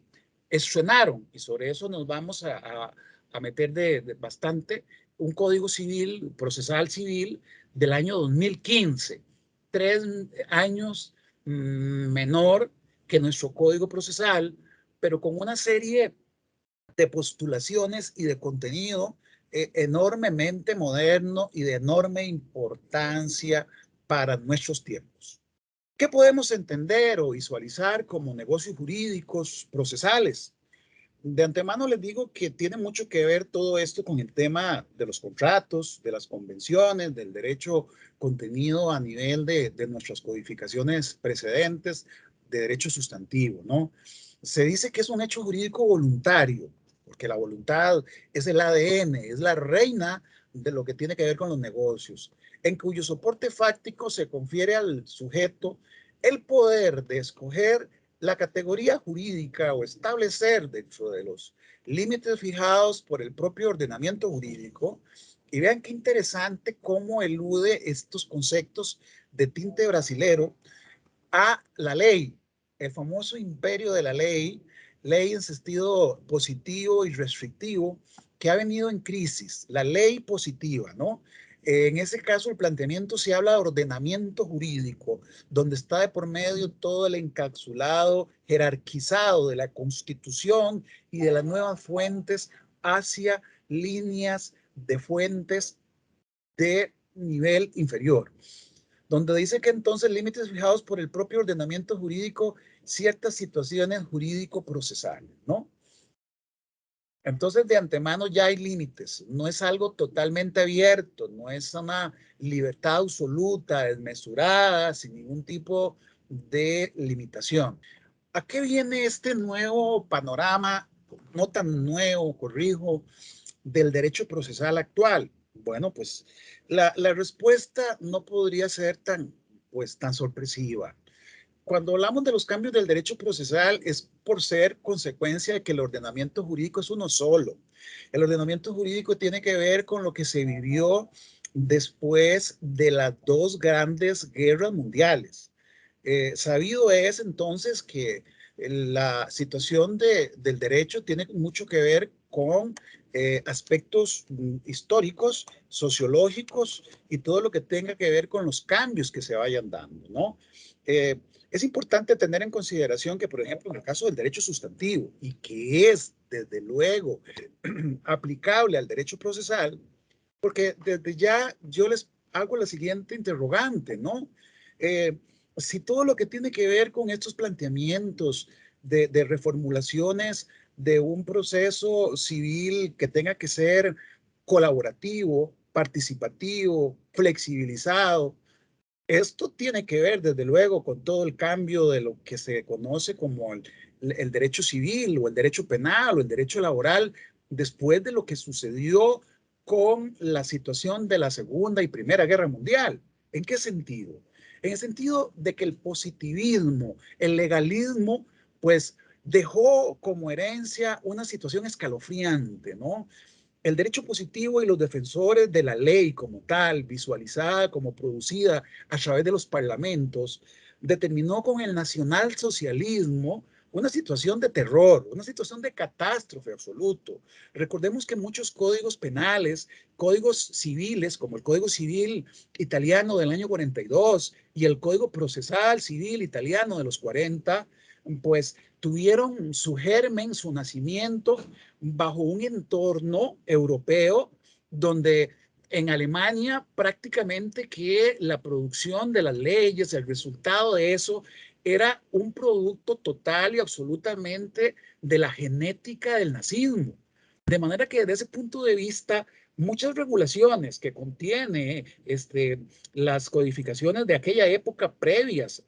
estrenaron, y sobre eso nos vamos a meter de bastante, un Código Civil, procesal civil, del año 2015. 3 años menor que nuestro código procesal, pero con una serie de postulaciones y de contenido enormemente moderno y de enorme importancia para nuestros tiempos. ¿Qué podemos entender o visualizar como negocios jurídicos procesales? De antemano les digo que tiene mucho que ver todo esto con el tema de los contratos, de las convenciones, del derecho contenido a nivel de nuestras codificaciones precedentes de derecho sustantivo, ¿no? Se dice que es un hecho jurídico voluntario, porque la voluntad es el ADN, es la reina de lo que tiene que ver con los negocios, en cuyo soporte fáctico se confiere al sujeto el poder de escoger la categoría jurídica o establecer dentro de los límites fijados por el propio ordenamiento jurídico. Y vean qué interesante cómo elude estos conceptos de tinte brasilero a la ley, el famoso imperio de la ley, ley en sentido positivo y restrictivo, que ha venido en crisis, la ley positiva, ¿no? En ese caso, el planteamiento se habla de ordenamiento jurídico, donde está de por medio todo el encapsulado, jerarquizado de la Constitución y de las nuevas fuentes hacia líneas de fuentes de nivel inferior, donde dice que entonces límites fijados por el propio ordenamiento jurídico, ciertas situaciones jurídico-procesales, ¿no? Entonces, de antemano ya hay límites, no es algo totalmente abierto, no es una libertad absoluta, desmesurada, sin ningún tipo de limitación. ¿A qué viene este nuevo panorama, no tan nuevo, corrijo, del derecho procesal actual? Bueno, pues la respuesta no podría ser tan sorpresiva. Cuando hablamos de los cambios del derecho procesal es por ser consecuencia de que el ordenamiento jurídico es uno solo. El ordenamiento jurídico tiene que ver con lo que se vivió después de las dos grandes guerras mundiales. Sabido es entonces que la situación del derecho tiene mucho que ver con aspectos históricos, sociológicos y todo lo que tenga que ver con los cambios que se vayan dando, ¿no? Es importante tener en consideración que, por ejemplo, en el caso del derecho sustantivo, y que es, desde luego, aplicable al derecho procesal, porque desde ya yo les hago la siguiente interrogante, ¿no? Si todo lo que tiene que ver con estos planteamientos de reformulaciones de un proceso civil que tenga que ser colaborativo, participativo, flexibilizado, esto tiene que ver, desde luego, con todo el cambio de lo que se conoce como el derecho civil o el derecho penal o el derecho laboral, después de lo que sucedió con la situación de la Segunda y Primera Guerra Mundial. ¿En qué sentido? En el sentido de que el positivismo, el legalismo, pues dejó como herencia una situación escalofriante, ¿no? El derecho positivo y los defensores de la ley como tal, visualizada como producida a través de los parlamentos, determinó con el nacionalsocialismo una situación de terror, una situación de catástrofe absoluto. Recordemos que muchos códigos penales, códigos civiles, como el Código Civil italiano del año 42 y el Código Procesal Civil italiano de los 40, pues tuvieron su germen, su nacimiento bajo un entorno europeo donde en Alemania prácticamente que la producción de las leyes, el resultado de eso era un producto total y absolutamente de la genética del nazismo. De manera que desde ese punto de vista, muchas regulaciones que contiene las codificaciones de aquella época previas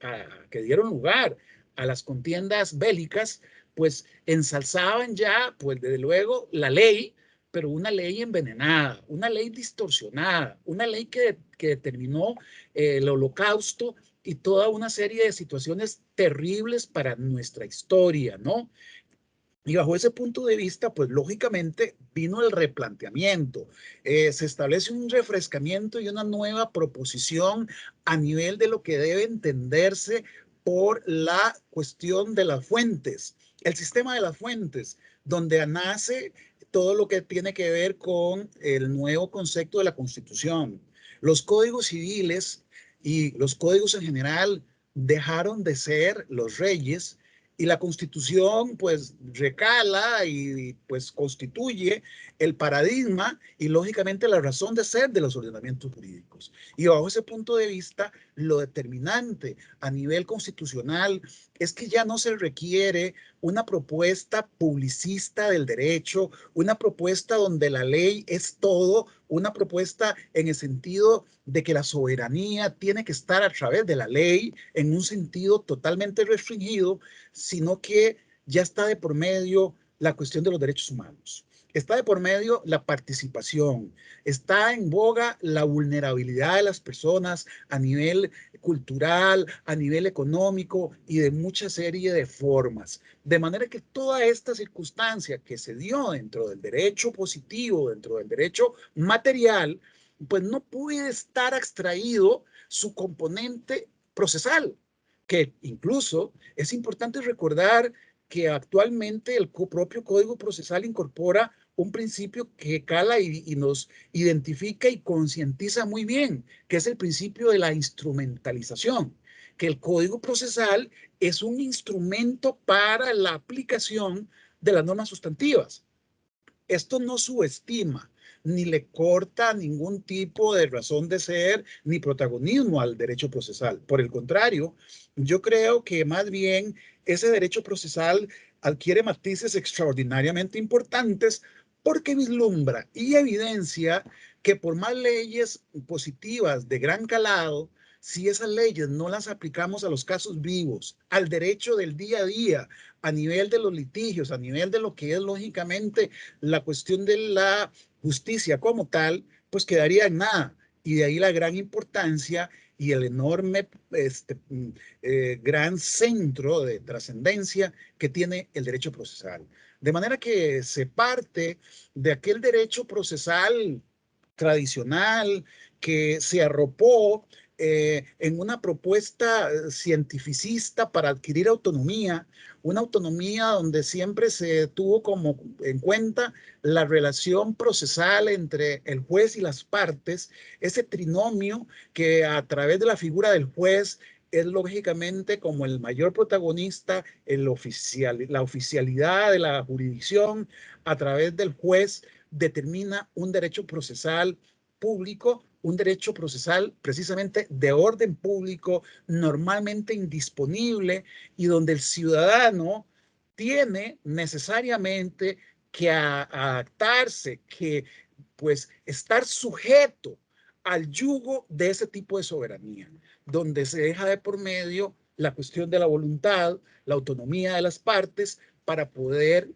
que dieron lugar a las contiendas bélicas, pues ensalzaban ya, pues desde luego, la ley, pero una ley envenenada, una ley distorsionada, una ley que determinó el holocausto y toda una serie de situaciones terribles para nuestra historia, ¿no? Y bajo ese punto de vista, pues lógicamente vino el replanteamiento. Se establece un refrescamiento y una nueva proposición a nivel de lo que debe entenderse por la cuestión de las fuentes, el sistema de las fuentes, donde nace todo lo que tiene que ver con el nuevo concepto de la Constitución. Los códigos civiles y los códigos en general dejaron de ser los reyes y la Constitución pues recala y pues constituye el paradigma y lógicamente la razón de ser de los ordenamientos jurídicos. Y bajo ese punto de vista, lo determinante a nivel constitucional es que ya no se requiere una propuesta publicista del derecho, una propuesta donde la ley es todo, una propuesta en el sentido de que la soberanía tiene que estar a través de la ley en un sentido totalmente restringido, sino que ya está de por medio la cuestión de los derechos humanos. Está de por medio la participación, está en boga la vulnerabilidad de las personas a nivel cultural, a nivel económico y de mucha serie de formas. De manera que toda esta circunstancia que se dio dentro del derecho positivo, dentro del derecho material, pues no puede estar extraído su componente procesal, que incluso es importante recordar que actualmente el propio Código Procesal incorpora un principio que cala y nos identifica y concientiza muy bien, que es el principio de la instrumentalización, que el Código Procesal es un instrumento para la aplicación de las normas sustantivas. Esto no subestima ni le corta ningún tipo de razón de ser ni protagonismo al derecho procesal. Por el contrario, yo creo que más bien ese derecho procesal adquiere matices extraordinariamente importantes porque vislumbra y evidencia que por más leyes positivas de gran calado, si esas leyes no las aplicamos a los casos vivos, al derecho del día a día, a nivel de los litigios, a nivel de lo que es lógicamente la cuestión de la justicia como tal, pues quedaría en nada. Y de ahí la gran importancia y el enorme, gran centro de trascendencia que tiene el derecho procesal. De manera que se parte de aquel derecho procesal tradicional que se arropó en una propuesta cientificista para adquirir autonomía, una autonomía donde siempre se tuvo como en cuenta la relación procesal entre el juez y las partes, ese trinomio que a través de la figura del juez es lógicamente como el mayor protagonista, la oficialidad de la jurisdicción a través del juez determina un derecho procesal público, un derecho procesal precisamente de orden público, normalmente indisponible, y donde el ciudadano tiene necesariamente que adaptarse, que pues estar sujeto al yugo de ese tipo de soberanía, donde se deja de por medio la cuestión de la voluntad, la autonomía de las partes para poder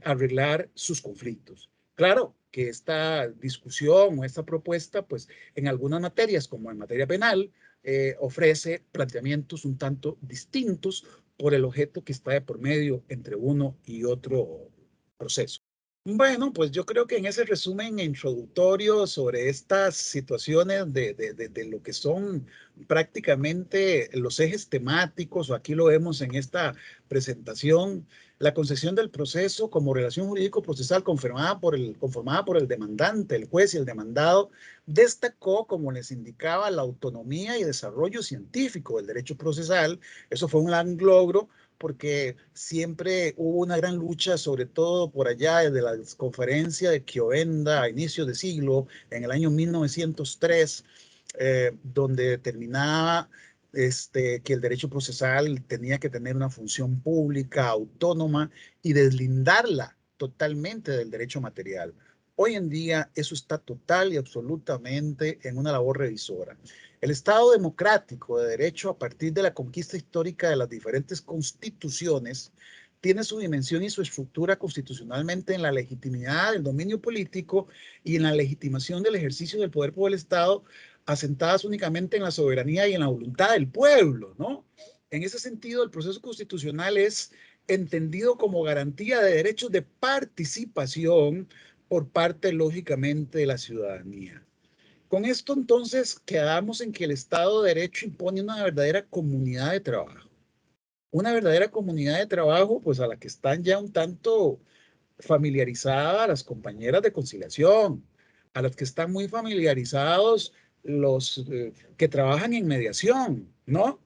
arreglar sus conflictos. Claro que esta discusión o esta propuesta, pues en algunas materias, como en materia penal, ofrece planteamientos un tanto distintos por el objeto que está de por medio entre uno y otro proceso. Bueno, pues yo creo que en ese resumen introductorio sobre estas situaciones de lo que son prácticamente los ejes temáticos, o aquí lo vemos en esta presentación, la concesión del proceso como relación jurídico-procesal conformada por el demandante, el juez y el demandado, destacó, como les indicaba, la autonomía y desarrollo científico del derecho procesal. Eso fue un gran logro, porque siempre hubo una gran lucha, sobre todo por allá desde la conferencia de Kiovenda a inicios de siglo, en el año 1903, donde determinaba que el derecho procesal tenía que tener una función pública, autónoma, y deslindarla totalmente del derecho material. Hoy en día eso está total y absolutamente en una labor revisora. El Estado democrático de derecho, a partir de la conquista histórica de las diferentes constituciones, tiene su dimensión y su estructura constitucionalmente en la legitimidad del dominio político y en la legitimación del ejercicio del poder por el Estado, asentadas únicamente en la soberanía y en la voluntad del pueblo, ¿no? En ese sentido, el proceso constitucional es entendido como garantía de derechos de participación por parte, lógicamente, de la ciudadanía. Con esto, entonces, quedamos en que el Estado de Derecho impone una verdadera comunidad de trabajo. Una verdadera comunidad de trabajo, pues a la que están ya un tanto familiarizadas las compañeras de conciliación, a las que están muy familiarizados los que trabajan en mediación, ¿no?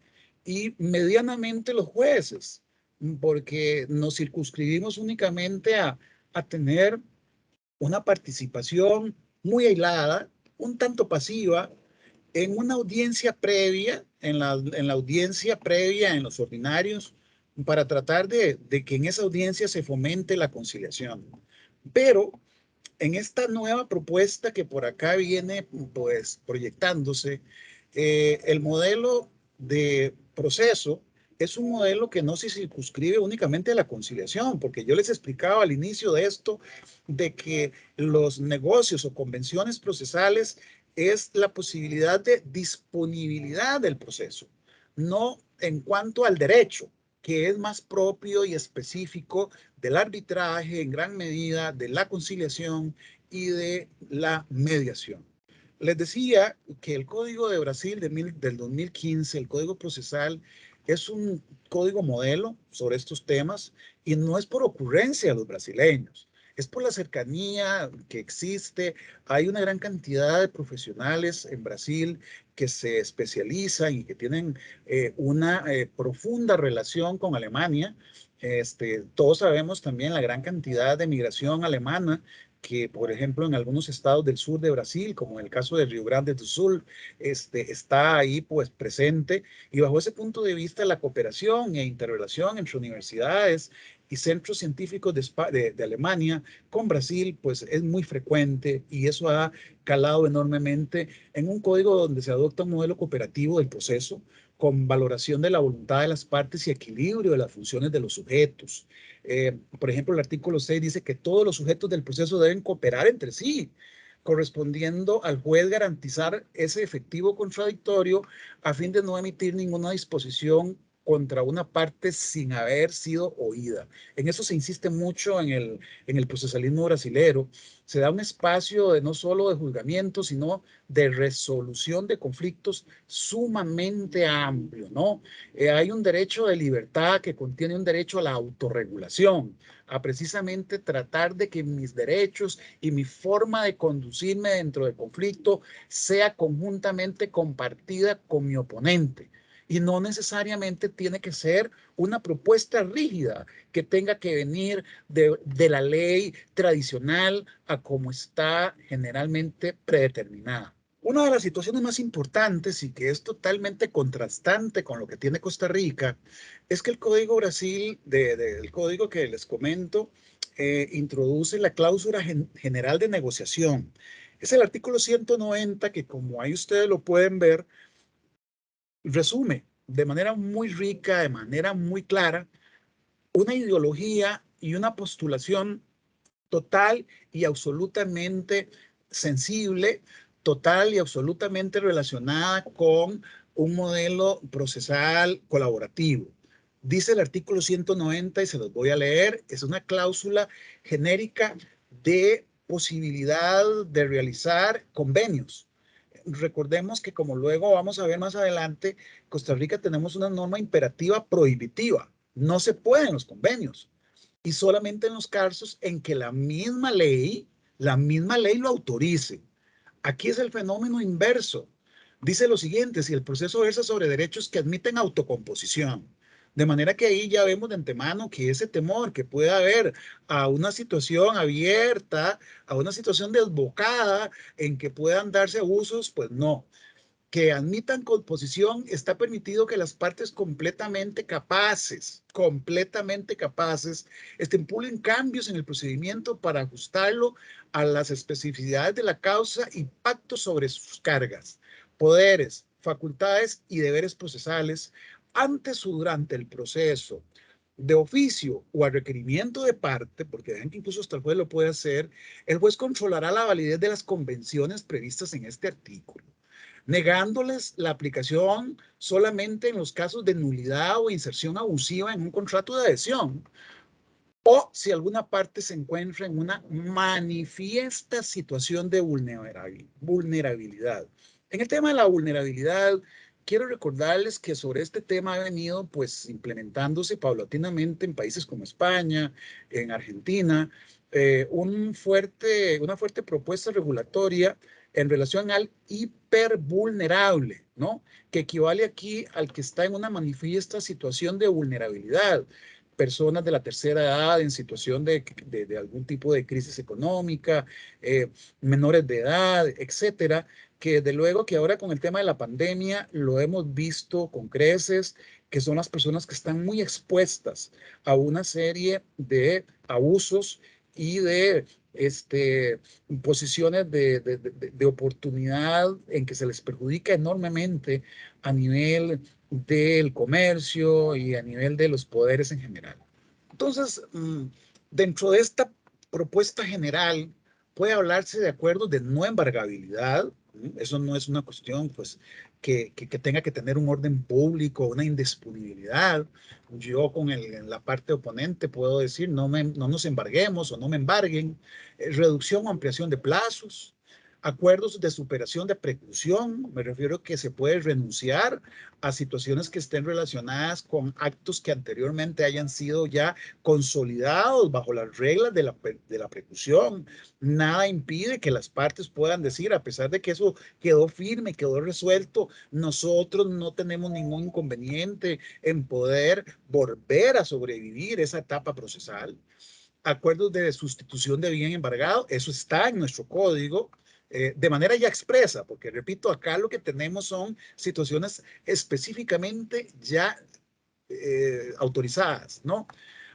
Y medianamente los jueces, porque nos circunscribimos únicamente a tener una participación muy aislada, un tanto pasiva, en una audiencia previa, en la audiencia previa, en los ordinarios, para tratar de que en esa audiencia se fomente la conciliación. Pero en esta nueva propuesta que por acá viene pues proyectándose, el modelo de proceso es un modelo que no se circunscribe únicamente a la conciliación, porque yo les explicaba al inicio de esto de que los negocios o convenciones procesales es la posibilidad de disponibilidad del proceso, no en cuanto al derecho, que es más propio y específico del arbitraje, en gran medida de la conciliación y de la mediación. Les decía que el Código de Brasil del 2015, el Código Procesal, es un código modelo sobre estos temas, y no es por ocurrencia de los brasileños, es por la cercanía que existe. Hay una gran cantidad de profesionales en Brasil que se especializan y que tienen una profunda relación con Alemania. Todos sabemos también la gran cantidad de migración alemana que, por ejemplo, en algunos estados del sur de Brasil, como en el caso de Río Grande do Sul, está ahí pues presente. Y bajo ese punto de vista, la cooperación e interrelación entre universidades y centros científicos de Alemania con Brasil, pues es muy frecuente, y eso ha calado enormemente en un código donde se adopta un modelo cooperativo del proceso, con valoración de la voluntad de las partes y equilibrio de las funciones de los sujetos. Por ejemplo, el artículo 6 dice que todos los sujetos del proceso deben cooperar entre sí, correspondiendo al juez garantizar ese efectivo contradictorio a fin de no emitir ninguna disposición contra una parte sin haber sido oída. En eso se insiste mucho en el procesalismo brasilero. Se da un espacio de no solo de juzgamiento, sino de resolución de conflictos sumamente amplio, ¿no? Hay un derecho de libertad que contiene un derecho a la autorregulación, a precisamente tratar de que mis derechos y mi forma de conducirme dentro del conflicto sea conjuntamente compartida con mi oponente. y no necesariamente tiene que ser una propuesta rígida que tenga que venir de la ley tradicional a como está generalmente predeterminada. Una de las situaciones más importantes y que es totalmente contrastante con lo que tiene Costa Rica es que el Código Brasil, el código que les comento, introduce la cláusula general de negociación. Es el artículo 190 que, como ahí ustedes lo pueden ver, resume de manera muy rica, de manera muy clara, una ideología y una postulación total y absolutamente sensible, total y absolutamente relacionada con un modelo procesal colaborativo. Dice el artículo 190 y se los voy a leer, es una cláusula genérica de posibilidad de realizar convenios. Recordemos que, como luego vamos a ver más adelante, Costa Rica tenemos una norma imperativa prohibitiva. No se pueden los convenios. Y solamente en los casos en que la misma ley lo autorice. Aquí es el fenómeno inverso. Dice lo siguiente: si el proceso versa sobre derechos que admiten autocomposición, de manera que ahí ya vemos de antemano que ese temor que puede haber a una situación abierta, a una situación desbocada en que puedan darse abusos, pues no. Que admitan composición, está permitido que las partes completamente capaces, estipulen cambios en el procedimiento para ajustarlo a las especificidades de la causa y pactos sobre sus cargas, poderes, facultades y deberes procesales antes o durante el proceso, de oficio o a requerimiento de parte, porque vean que incluso hasta el juez lo puede hacer. El juez controlará la validez de las convenciones previstas en este artículo, negándoles la aplicación solamente en los casos de nulidad o inserción abusiva en un contrato de adhesión, o si alguna parte se encuentra en una manifiesta situación de vulnerabilidad. En el tema de la vulnerabilidad, quiero recordarles que sobre este tema ha venido pues implementándose paulatinamente en países como España, en Argentina, una fuerte propuesta regulatoria en relación al hipervulnerable, ¿no? Que equivale aquí al que está en una manifiesta situación de vulnerabilidad. Personas de la tercera edad en situación de algún tipo de crisis económica, menores de edad, etcétera, que desde luego que ahora con el tema de la pandemia lo hemos visto con creces, que son las personas que están muy expuestas a una serie de abusos y de posiciones de oportunidad en que se les perjudica enormemente a nivel del comercio y a nivel de los poderes en general. Entonces, dentro de esta propuesta general puede hablarse de acuerdos de no embargabilidad. Eso no es una cuestión pues, que tenga que tener un orden público, una indisponibilidad. Yo en la parte oponente puedo decir no nos embarguemos o no me embarguen. Reducción o ampliación de plazos. Acuerdos de superación de preclusión, me refiero a que se puede renunciar a situaciones que estén relacionadas con actos que anteriormente hayan sido ya consolidados bajo las reglas de la preclusión. Nada impide que las partes puedan decir, a pesar de que eso quedó firme, quedó resuelto, nosotros no tenemos ningún inconveniente en poder volver a sobrevivir esa etapa procesal. Acuerdos de sustitución de bien embargado, eso está en nuestro código, de manera ya expresa, porque repito, acá lo que tenemos son situaciones específicamente ya autorizadas, ¿no?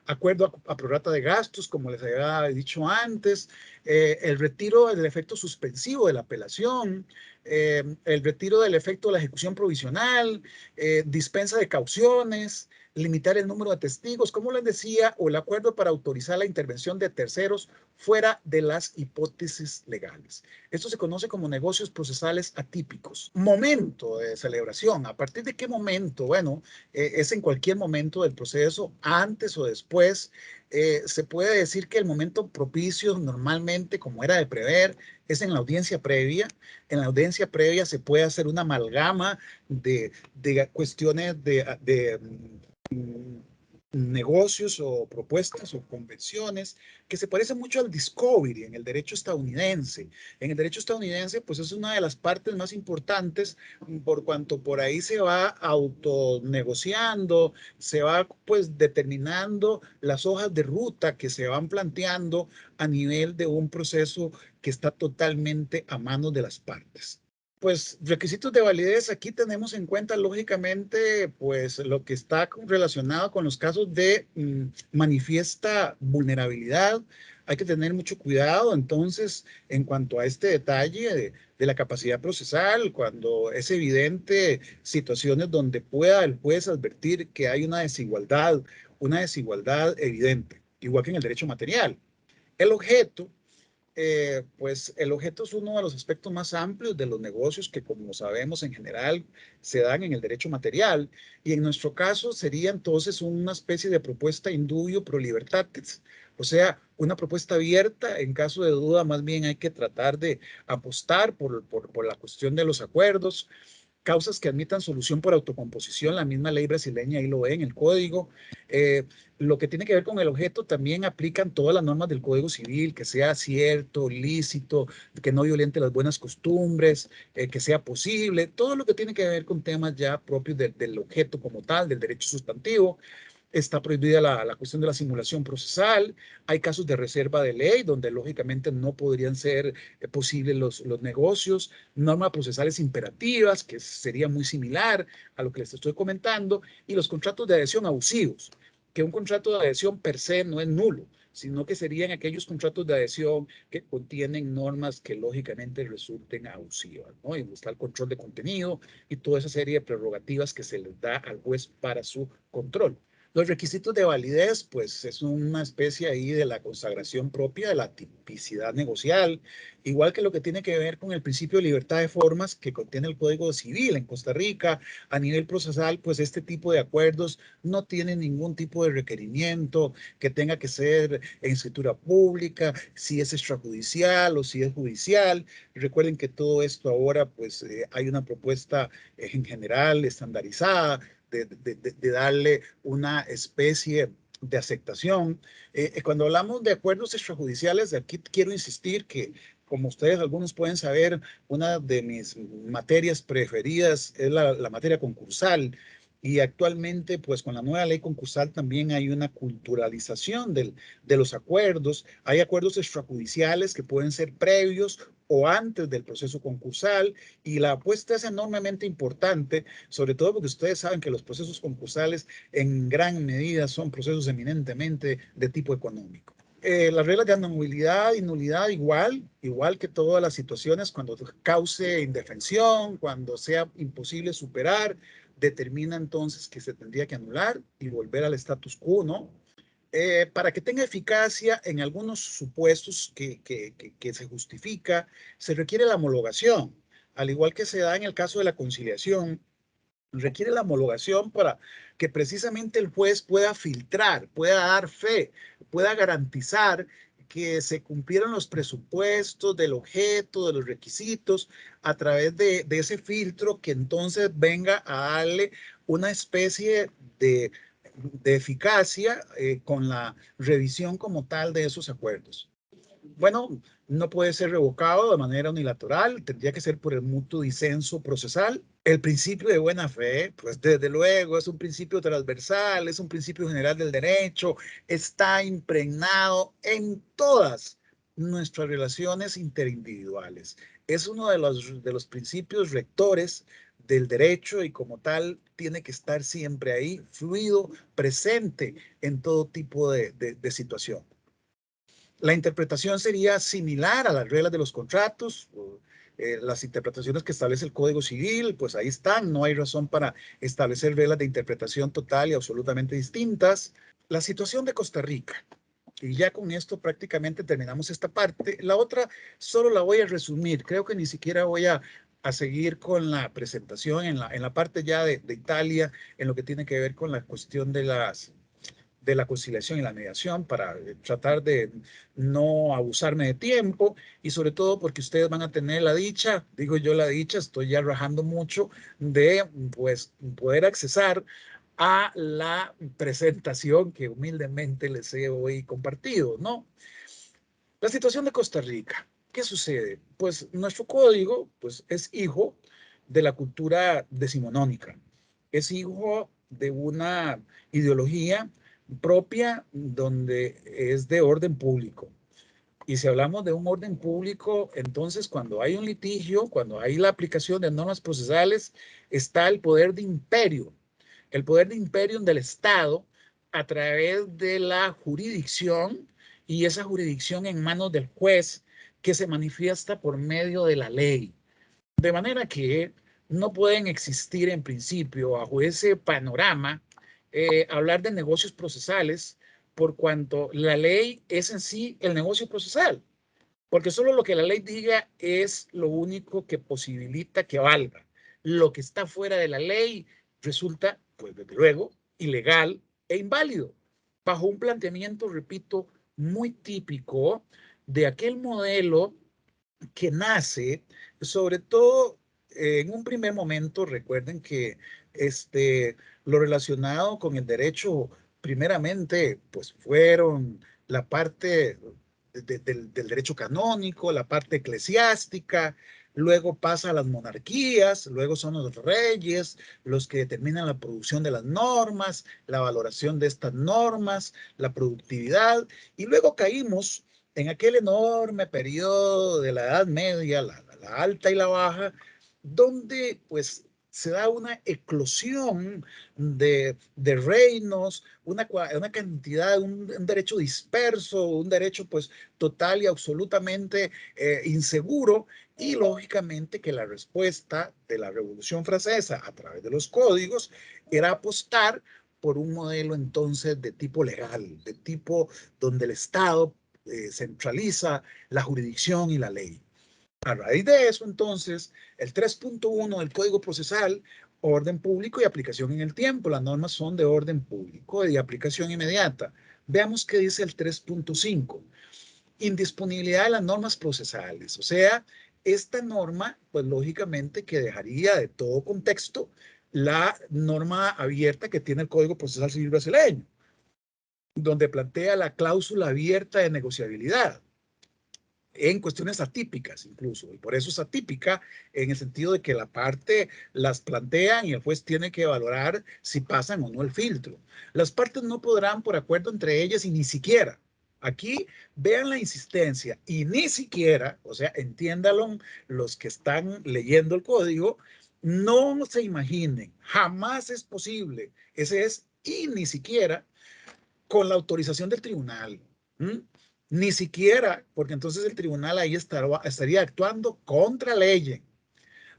Acuerdo a prorrata de gastos, como les había dicho antes, el retiro del efecto suspensivo de la apelación, el retiro del efecto de la ejecución provisional, dispensa de cauciones, limitar el número de testigos, como les decía, o el acuerdo para autorizar la intervención de terceros fuera de las hipótesis legales. Esto se conoce como negocios procesales atípicos. Momento de celebración. ¿A partir de qué momento? Bueno, es en cualquier momento del proceso, antes o después. Se puede decir que el momento propicio normalmente, como era de prever, es en la audiencia previa. En la audiencia previa se puede hacer una amalgama de cuestiones negocios o propuestas o convenciones que se parecen mucho al discovery en el derecho estadounidense. En el derecho estadounidense, pues es una de las partes más importantes por cuanto por ahí se va autonegociando, se va pues determinando las hojas de ruta que se van planteando a nivel de un proceso que está totalmente a manos de las partes. Pues requisitos de validez, aquí tenemos en cuenta lógicamente pues lo que está relacionado con los casos de manifiesta vulnerabilidad. Hay que tener mucho cuidado entonces en cuanto a este detalle de la capacidad procesal, cuando es evidente situaciones donde pueda el juez advertir que hay una desigualdad evidente, igual que en el derecho material. El objeto pues el objeto es uno de los aspectos más amplios de los negocios que, como sabemos, en general se dan en el derecho material. Y en nuestro caso sería entonces una especie de propuesta indubio pro libertatis, o sea, una propuesta abierta. En caso de duda, más bien hay que tratar de apostar por la cuestión de los acuerdos, causas que admitan solución por autocomposición, la misma ley brasileña ahí lo ve en el código. Lo que tiene que ver con el objeto también aplican todas las normas del Código Civil, que sea cierto, lícito, que no violente las buenas costumbres, que sea posible, todo lo que tiene que ver con temas ya propios del objeto como tal, del derecho sustantivo. Está prohibida la cuestión de la simulación procesal. Hay casos de reserva de ley donde lógicamente no podrían ser posibles los negocios. Normas procesales imperativas, que sería muy similar a lo que les estoy comentando. Y los contratos de adhesión abusivos, que un contrato de adhesión per se no es nulo, sino que serían aquellos contratos de adhesión que contienen normas que lógicamente resulten abusivas, ¿no? Y está el control de contenido y toda esa serie de prerrogativas que se les da al juez para su control. Los requisitos de validez, pues es una especie ahí de la consagración propia de la tipicidad negocial, igual que lo que tiene que ver con el principio de libertad de formas que contiene el Código Civil en Costa Rica. A nivel procesal, pues este tipo de acuerdos no tienen ningún tipo de requerimiento que tenga que ser en escritura pública, si es extrajudicial o si es judicial. Recuerden que todo esto ahora, pues hay una propuesta en general estandarizada de darle una especie de aceptación. Cuando hablamos de acuerdos extrajudiciales, aquí quiero insistir que, como ustedes algunos pueden saber, una de mis materias preferidas es la materia concursal. Y actualmente, pues con la nueva ley concursal también hay una culturalización de los acuerdos. Hay acuerdos extrajudiciales que pueden ser previos o antes del proceso concursal, y la apuesta es enormemente importante, sobre todo porque ustedes saben que los procesos concursales en gran medida son procesos eminentemente de tipo económico. Las reglas de anulidad y nulidad igual que todas las situaciones, cuando cause indefensión, cuando sea imposible superar, determina entonces que se tendría que anular y volver al status quo, ¿no? Para que tenga eficacia en algunos supuestos que se justifica, se requiere la homologación, al igual que se da en el caso de la conciliación. Requiere la homologación para que precisamente el juez pueda filtrar, pueda dar fe, pueda garantizar que se cumplieron los presupuestos del objeto, de los requisitos, a través de ese filtro que entonces venga a darle una especie de eficacia con la revisión como tal de esos acuerdos. Bueno, no puede ser revocado de manera unilateral, tendría que ser por el mutuo disenso procesal. El principio de buena fe, pues desde luego es un principio transversal, es un principio general del derecho, está impregnado en todas nuestras relaciones interindividuales. Es uno de los principios rectores del derecho y como tal tiene que estar siempre ahí, fluido, presente en todo tipo de situación. La interpretación sería similar a las reglas de los contratos, las interpretaciones que establece el Código Civil, pues ahí están, no hay razón para establecer reglas de interpretación total y absolutamente distintas. La situación de Costa Rica, y ya con esto prácticamente terminamos esta parte. La otra solo la voy a resumir, creo que ni siquiera voy a seguir con la presentación en la parte ya de Italia, en lo que tiene que ver con la cuestión de la conciliación y la mediación, para tratar de no abusarme de tiempo y sobre todo porque ustedes van a tener la dicha, digo yo la dicha, estoy ya rajando mucho, de pues poder accesar a la presentación que humildemente les he hoy compartido, ¿no? La situación de Costa Rica. ¿Qué sucede? Pues nuestro código pues, es hijo de la cultura decimonónica. Es hijo de una ideología propia donde es de orden público. Y si hablamos de un orden público, entonces cuando hay un litigio, cuando hay la aplicación de normas procesales, está el poder de imperio del Estado a través de la jurisdicción y esa jurisdicción en manos del juez que se manifiesta por medio de la ley. De manera que no pueden existir en principio bajo ese panorama hablar de negocios procesales por cuanto la ley es en sí el negocio procesal, porque solo lo que la ley diga es lo único que posibilita que valga. Lo que está fuera de la ley resulta, pues desde luego, ilegal e inválido, bajo un planteamiento, repito, muy típico de aquel modelo que nace, sobre todo en un primer momento, recuerden que lo relacionado con el derecho, primeramente, pues fueron la parte del derecho canónico, la parte eclesiástica, luego pasa a las monarquías, luego son los reyes los que determinan la producción de las normas, la valoración de estas normas, la productividad, y luego caímos en aquel enorme periodo de la Edad Media, la alta y la baja, donde pues se da una eclosión de reinos, una cantidad, un derecho disperso, un derecho pues total y absolutamente inseguro, y lógicamente que la respuesta de la Revolución Francesa a través de los códigos era apostar por un modelo entonces de tipo legal, de tipo donde el Estado centraliza la jurisdicción y la ley. A raíz de eso, entonces, el 3.1 del Código Procesal, orden público y aplicación en el tiempo. Las normas son de orden público y de aplicación inmediata. Veamos qué dice el 3.5. Indisponibilidad de las normas procesales. O sea, esta norma, pues lógicamente que dejaría de todo contexto la norma abierta que tiene el Código Procesal Civil brasileño, donde plantea la cláusula abierta de negociabilidad en cuestiones atípicas incluso, y por eso es atípica en el sentido de que la parte las plantean y el juez tiene que valorar si pasan o no el filtro. Las partes no podrán por acuerdo entre ellas y ni siquiera. Aquí vean la insistencia y ni siquiera, o sea, entiéndalo los que están leyendo el código, no se imaginen, jamás es posible, ese es y ni siquiera con la autorización del tribunal. ¿Mm? Ni siquiera, porque entonces el tribunal ahí estaría actuando contra ley.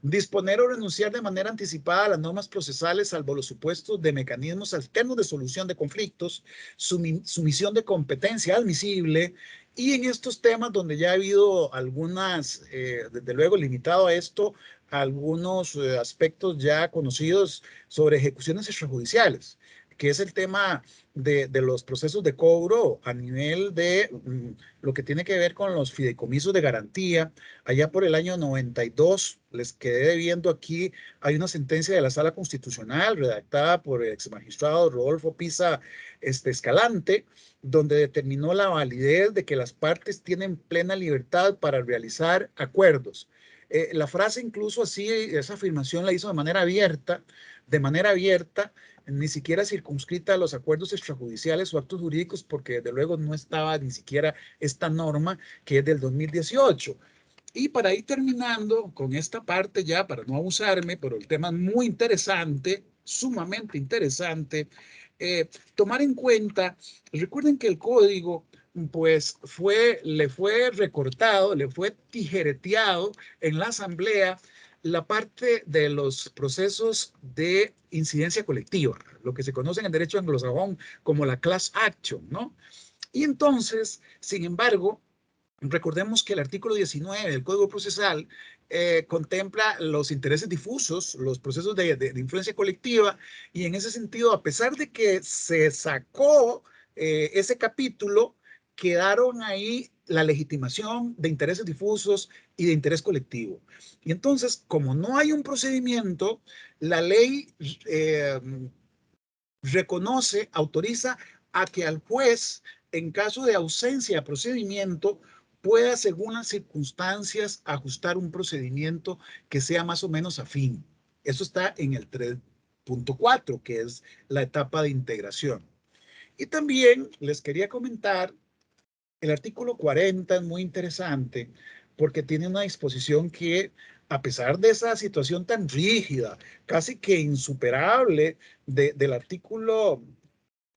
Disponer o renunciar de manera anticipada a las normas procesales, salvo los supuestos de mecanismos alternos de solución de conflictos, sumisión de competencia admisible, y en estos temas donde ya ha habido algunas, desde luego limitado a esto, algunos aspectos ya conocidos sobre ejecuciones extrajudiciales, que es el tema de los procesos de cobro a nivel de lo que tiene que ver con los fideicomisos de garantía. Allá por el año 92, les quedé debiendo aquí, hay una sentencia de la Sala Constitucional redactada por el ex magistrado Rodolfo Pisa Escalante, donde determinó la validez de que las partes tienen plena libertad para realizar acuerdos. La frase incluso así, esa afirmación la hizo de manera abierta, ni siquiera circunscrita a los acuerdos extrajudiciales o actos jurídicos, porque desde luego no estaba ni siquiera esta norma que es del 2018. Y para ir terminando con esta parte ya, para no abusarme, pero el tema es muy interesante, sumamente interesante, tomar en cuenta, recuerden que el código pues le fue recortado, le fue tijereteado en la asamblea la parte de los procesos de incidencia colectiva, lo que se conoce en el derecho anglosajón como la class action, ¿no? Y entonces, sin embargo, recordemos que el artículo 19 del Código Procesal contempla los intereses difusos, los procesos de influencia colectiva, y en ese sentido, a pesar de que se sacó ese capítulo, quedaron ahí la legitimación de intereses difusos y de interés colectivo. Y entonces, como no hay un procedimiento, la ley reconoce, autoriza a que al juez, en caso de ausencia de procedimiento, pueda, según las circunstancias, ajustar un procedimiento que sea más o menos afín. Eso está en el 3.4, que es la etapa de integración. Y también les quería comentar, el artículo 40 es muy interesante porque tiene una disposición que, a pesar de esa situación tan rígida, casi que insuperable del artículo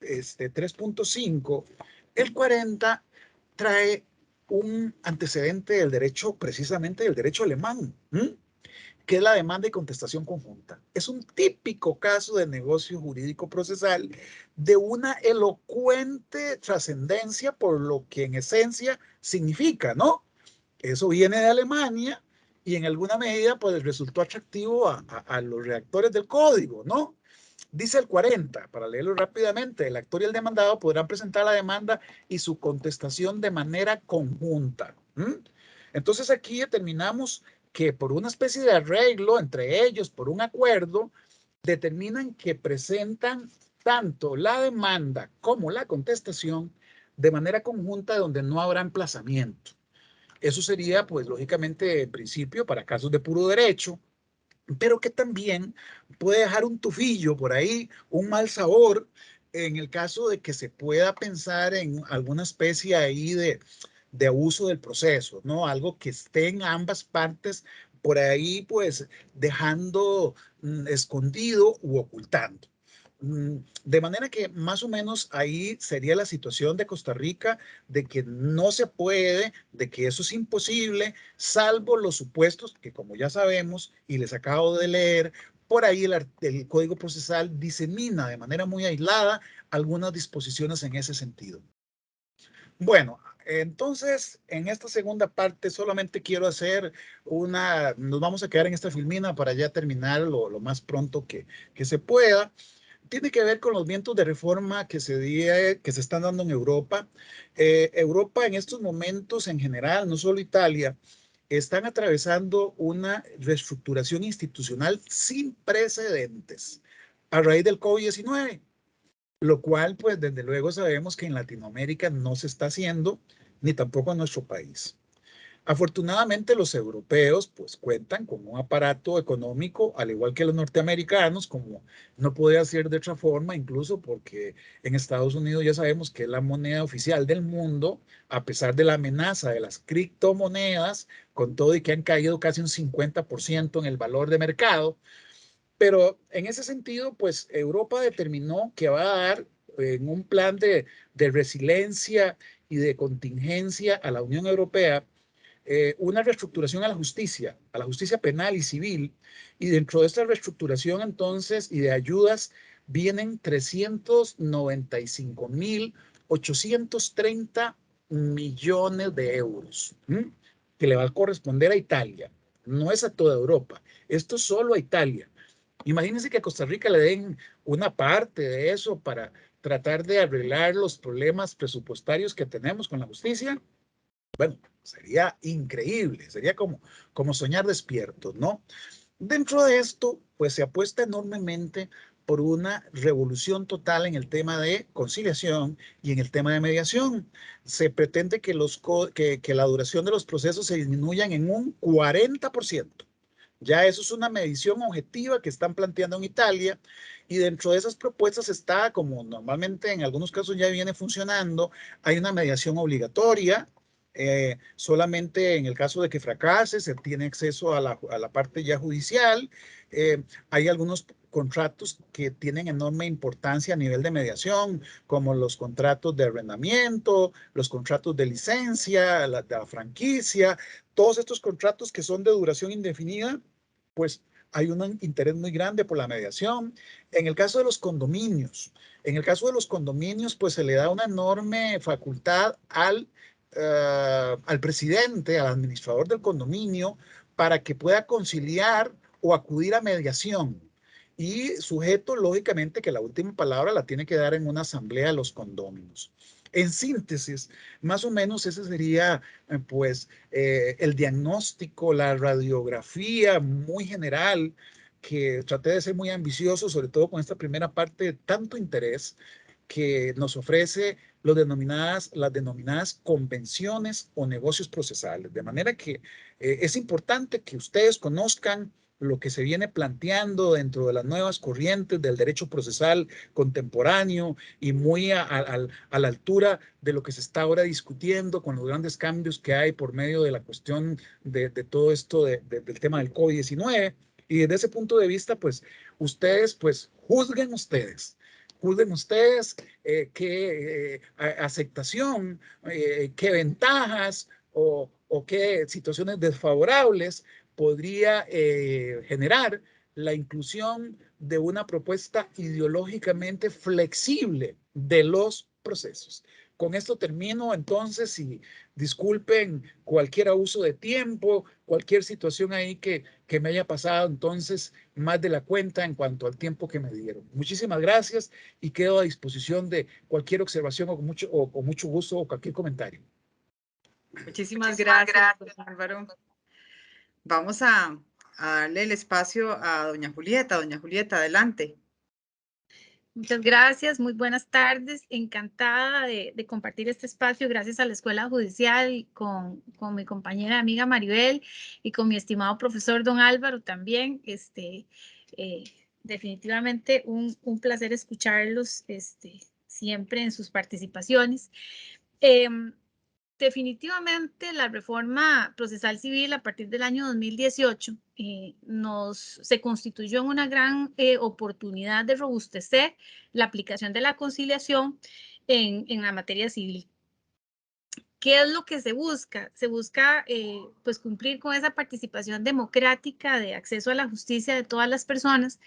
3.5, el 40 trae un antecedente del derecho, precisamente del derecho alemán, que es la demanda y contestación conjunta. Es un típico caso de negocio jurídico procesal de una elocuente trascendencia por lo que en esencia significa, ¿no? Eso viene de Alemania y en alguna medida pues resultó atractivo a los redactores del código, ¿no? Dice el 40, para leerlo rápidamente, el actor y el demandado podrán presentar la demanda y su contestación de manera conjunta. Entonces aquí determinamos que por una especie de arreglo entre ellos, por un acuerdo, determinan que presentan tanto la demanda como la contestación de manera conjunta donde no habrá emplazamiento. Eso sería, pues, lógicamente, en principio, para casos de puro derecho, pero que también puede dejar un tufillo por ahí, un mal sabor, en el caso de que se pueda pensar en alguna especie ahí de abuso del proceso, ¿no? Algo que esté en ambas partes por ahí, pues, dejando escondido u ocultando. De manera que más o menos ahí sería la situación de Costa Rica, de que no se puede, de que eso es imposible, salvo los supuestos que, como ya sabemos y les acabo de leer, por ahí el Código Procesal disemina de manera muy aislada algunas disposiciones en ese sentido. Bueno, entonces en esta segunda parte solamente quiero hacer nos vamos a quedar en esta filmina para ya terminar lo más pronto que se pueda. Tiene que ver con los vientos de reforma que se están dando en Europa. Europa en estos momentos en general, no solo Italia, están atravesando una reestructuración institucional sin precedentes a raíz del COVID-19, lo cual pues desde luego sabemos que en Latinoamérica no se está haciendo, ni tampoco en nuestro país. Afortunadamente los europeos pues cuentan con un aparato económico al igual que los norteamericanos, como no podía ser de otra forma, incluso porque en Estados Unidos ya sabemos que es la moneda oficial del mundo, a pesar de la amenaza de las criptomonedas, con todo y que han caído casi un 50% en el valor de mercado. Pero en ese sentido, pues Europa determinó que va a dar en un plan de resiliencia y de contingencia a la Unión Europea una reestructuración a la justicia penal y civil, y dentro de esta reestructuración entonces y de ayudas vienen 395.830 millones de euros, que le va a corresponder a Italia, no es a toda Europa, esto es solo a Italia. Imagínense que a Costa Rica le den una parte de eso para tratar de arreglar los problemas presupuestarios que tenemos con la justicia. Bueno, sería increíble, sería como soñar despiertos, ¿no? Dentro de esto, pues se apuesta enormemente por una revolución total en el tema de conciliación y en el tema de mediación. Se pretende que la duración de los procesos se disminuyan en un 40%. Ya eso es una medición objetiva que están planteando en Italia, y dentro de esas propuestas está, como normalmente en algunos casos ya viene funcionando, hay una mediación obligatoria. Solamente en el caso de que fracase se tiene acceso a la parte ya judicial. Hay algunos contratos que tienen enorme importancia a nivel de mediación, como los contratos de arrendamiento, los contratos de licencia, de la franquicia, todos estos contratos que son de duración indefinida, pues hay un interés muy grande por la mediación. En el caso de los condominios, pues se le da una enorme facultad al presidente, al administrador del condominio, para que pueda conciliar o acudir a mediación. Y sujeto, lógicamente, que la última palabra la tiene que dar en una asamblea de los condóminos. En síntesis, más o menos ese sería, el diagnóstico, la radiografía muy general que traté de ser muy ambicioso, sobre todo con esta primera parte de tanto interés que nos ofrece las denominadas convenciones o negocios procesales. De manera que es importante que ustedes conozcan lo que se viene planteando dentro de las nuevas corrientes del derecho procesal contemporáneo y muy a la altura de lo que se está ahora discutiendo con los grandes cambios que hay por medio de la cuestión de todo esto del tema del COVID-19. Y desde ese punto de vista, pues ustedes, pues juzguen ustedes qué aceptación, qué ventajas o qué situaciones desfavorables podría generar la inclusión de una propuesta ideológicamente flexible de los procesos. Con esto termino entonces y disculpen cualquier abuso de tiempo, cualquier situación ahí que me haya pasado entonces más de la cuenta en cuanto al tiempo que me dieron. Muchísimas gracias y quedo a disposición de cualquier observación o con mucho gusto o cualquier comentario. Muchísimas gracias, don Álvaro. Vamos a darle el espacio a doña Julieta. Doña Julieta, adelante. Muchas gracias, muy buenas tardes. Encantada de compartir este espacio gracias a la Escuela Judicial con mi compañera amiga Maribel y con mi estimado profesor don Álvaro también. Definitivamente un placer escucharlos siempre en sus participaciones. Definitivamente la reforma procesal civil a partir del año 2018 se constituyó en una gran oportunidad de robustecer la aplicación de la conciliación en la materia civil. ¿Qué es lo que se busca? Se busca pues cumplir con esa participación democrática de acceso a la justicia de todas las personas,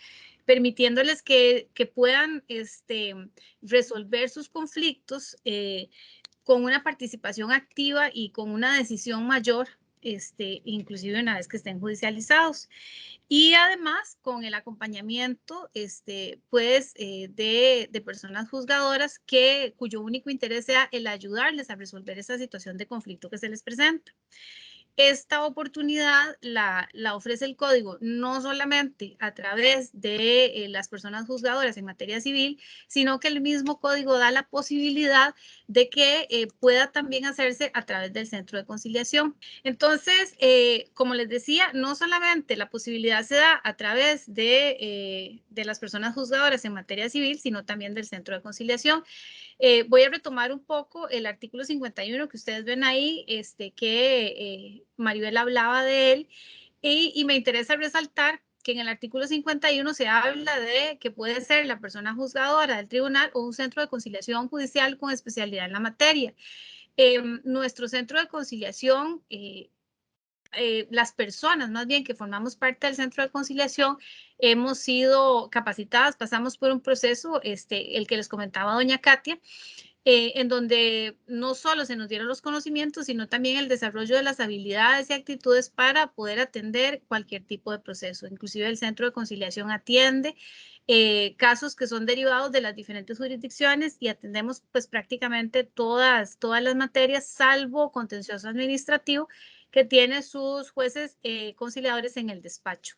permitiéndoles que puedan resolver sus conflictos con una participación activa y con una decisión mayor, inclusive una vez que estén judicializados. Y además con el acompañamiento pues, de personas juzgadoras cuyo único interés sea el ayudarles a resolver esa situación de conflicto que se les presenta. Esta oportunidad la ofrece el código no solamente a través de las personas juzgadoras en materia civil, sino que el mismo código da la posibilidad de que pueda también hacerse a través del centro de conciliación. Entonces, como les decía, no solamente la posibilidad se da a través de las personas juzgadoras en materia civil, sino también del centro de conciliación. Voy a retomar un poco el artículo 51 que ustedes ven ahí, que Maribel hablaba de él, y me interesa resaltar que en el artículo 51 se habla de que puede ser la persona juzgadora del tribunal o un centro de conciliación judicial con especialidad en la materia. Nuestro centro de conciliación, las personas más bien que formamos parte del centro de conciliación, hemos sido capacitadas, pasamos por un proceso, el que les comentaba doña Katia, en donde no solo se nos dieron los conocimientos, sino también el desarrollo de las habilidades y actitudes para poder atender cualquier tipo de proceso. Inclusive el centro de conciliación atiende casos que son derivados de las diferentes jurisdicciones y atendemos pues prácticamente todas las materias, salvo contencioso administrativo, que tiene sus jueces conciliadores en el despacho.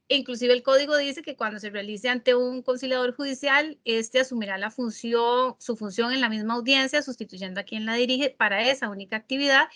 Inclusive el código dice que cuando se realice ante un conciliador judicial, asumirá su función en la misma audiencia, sustituyendo a quien la dirige para esa única actividad.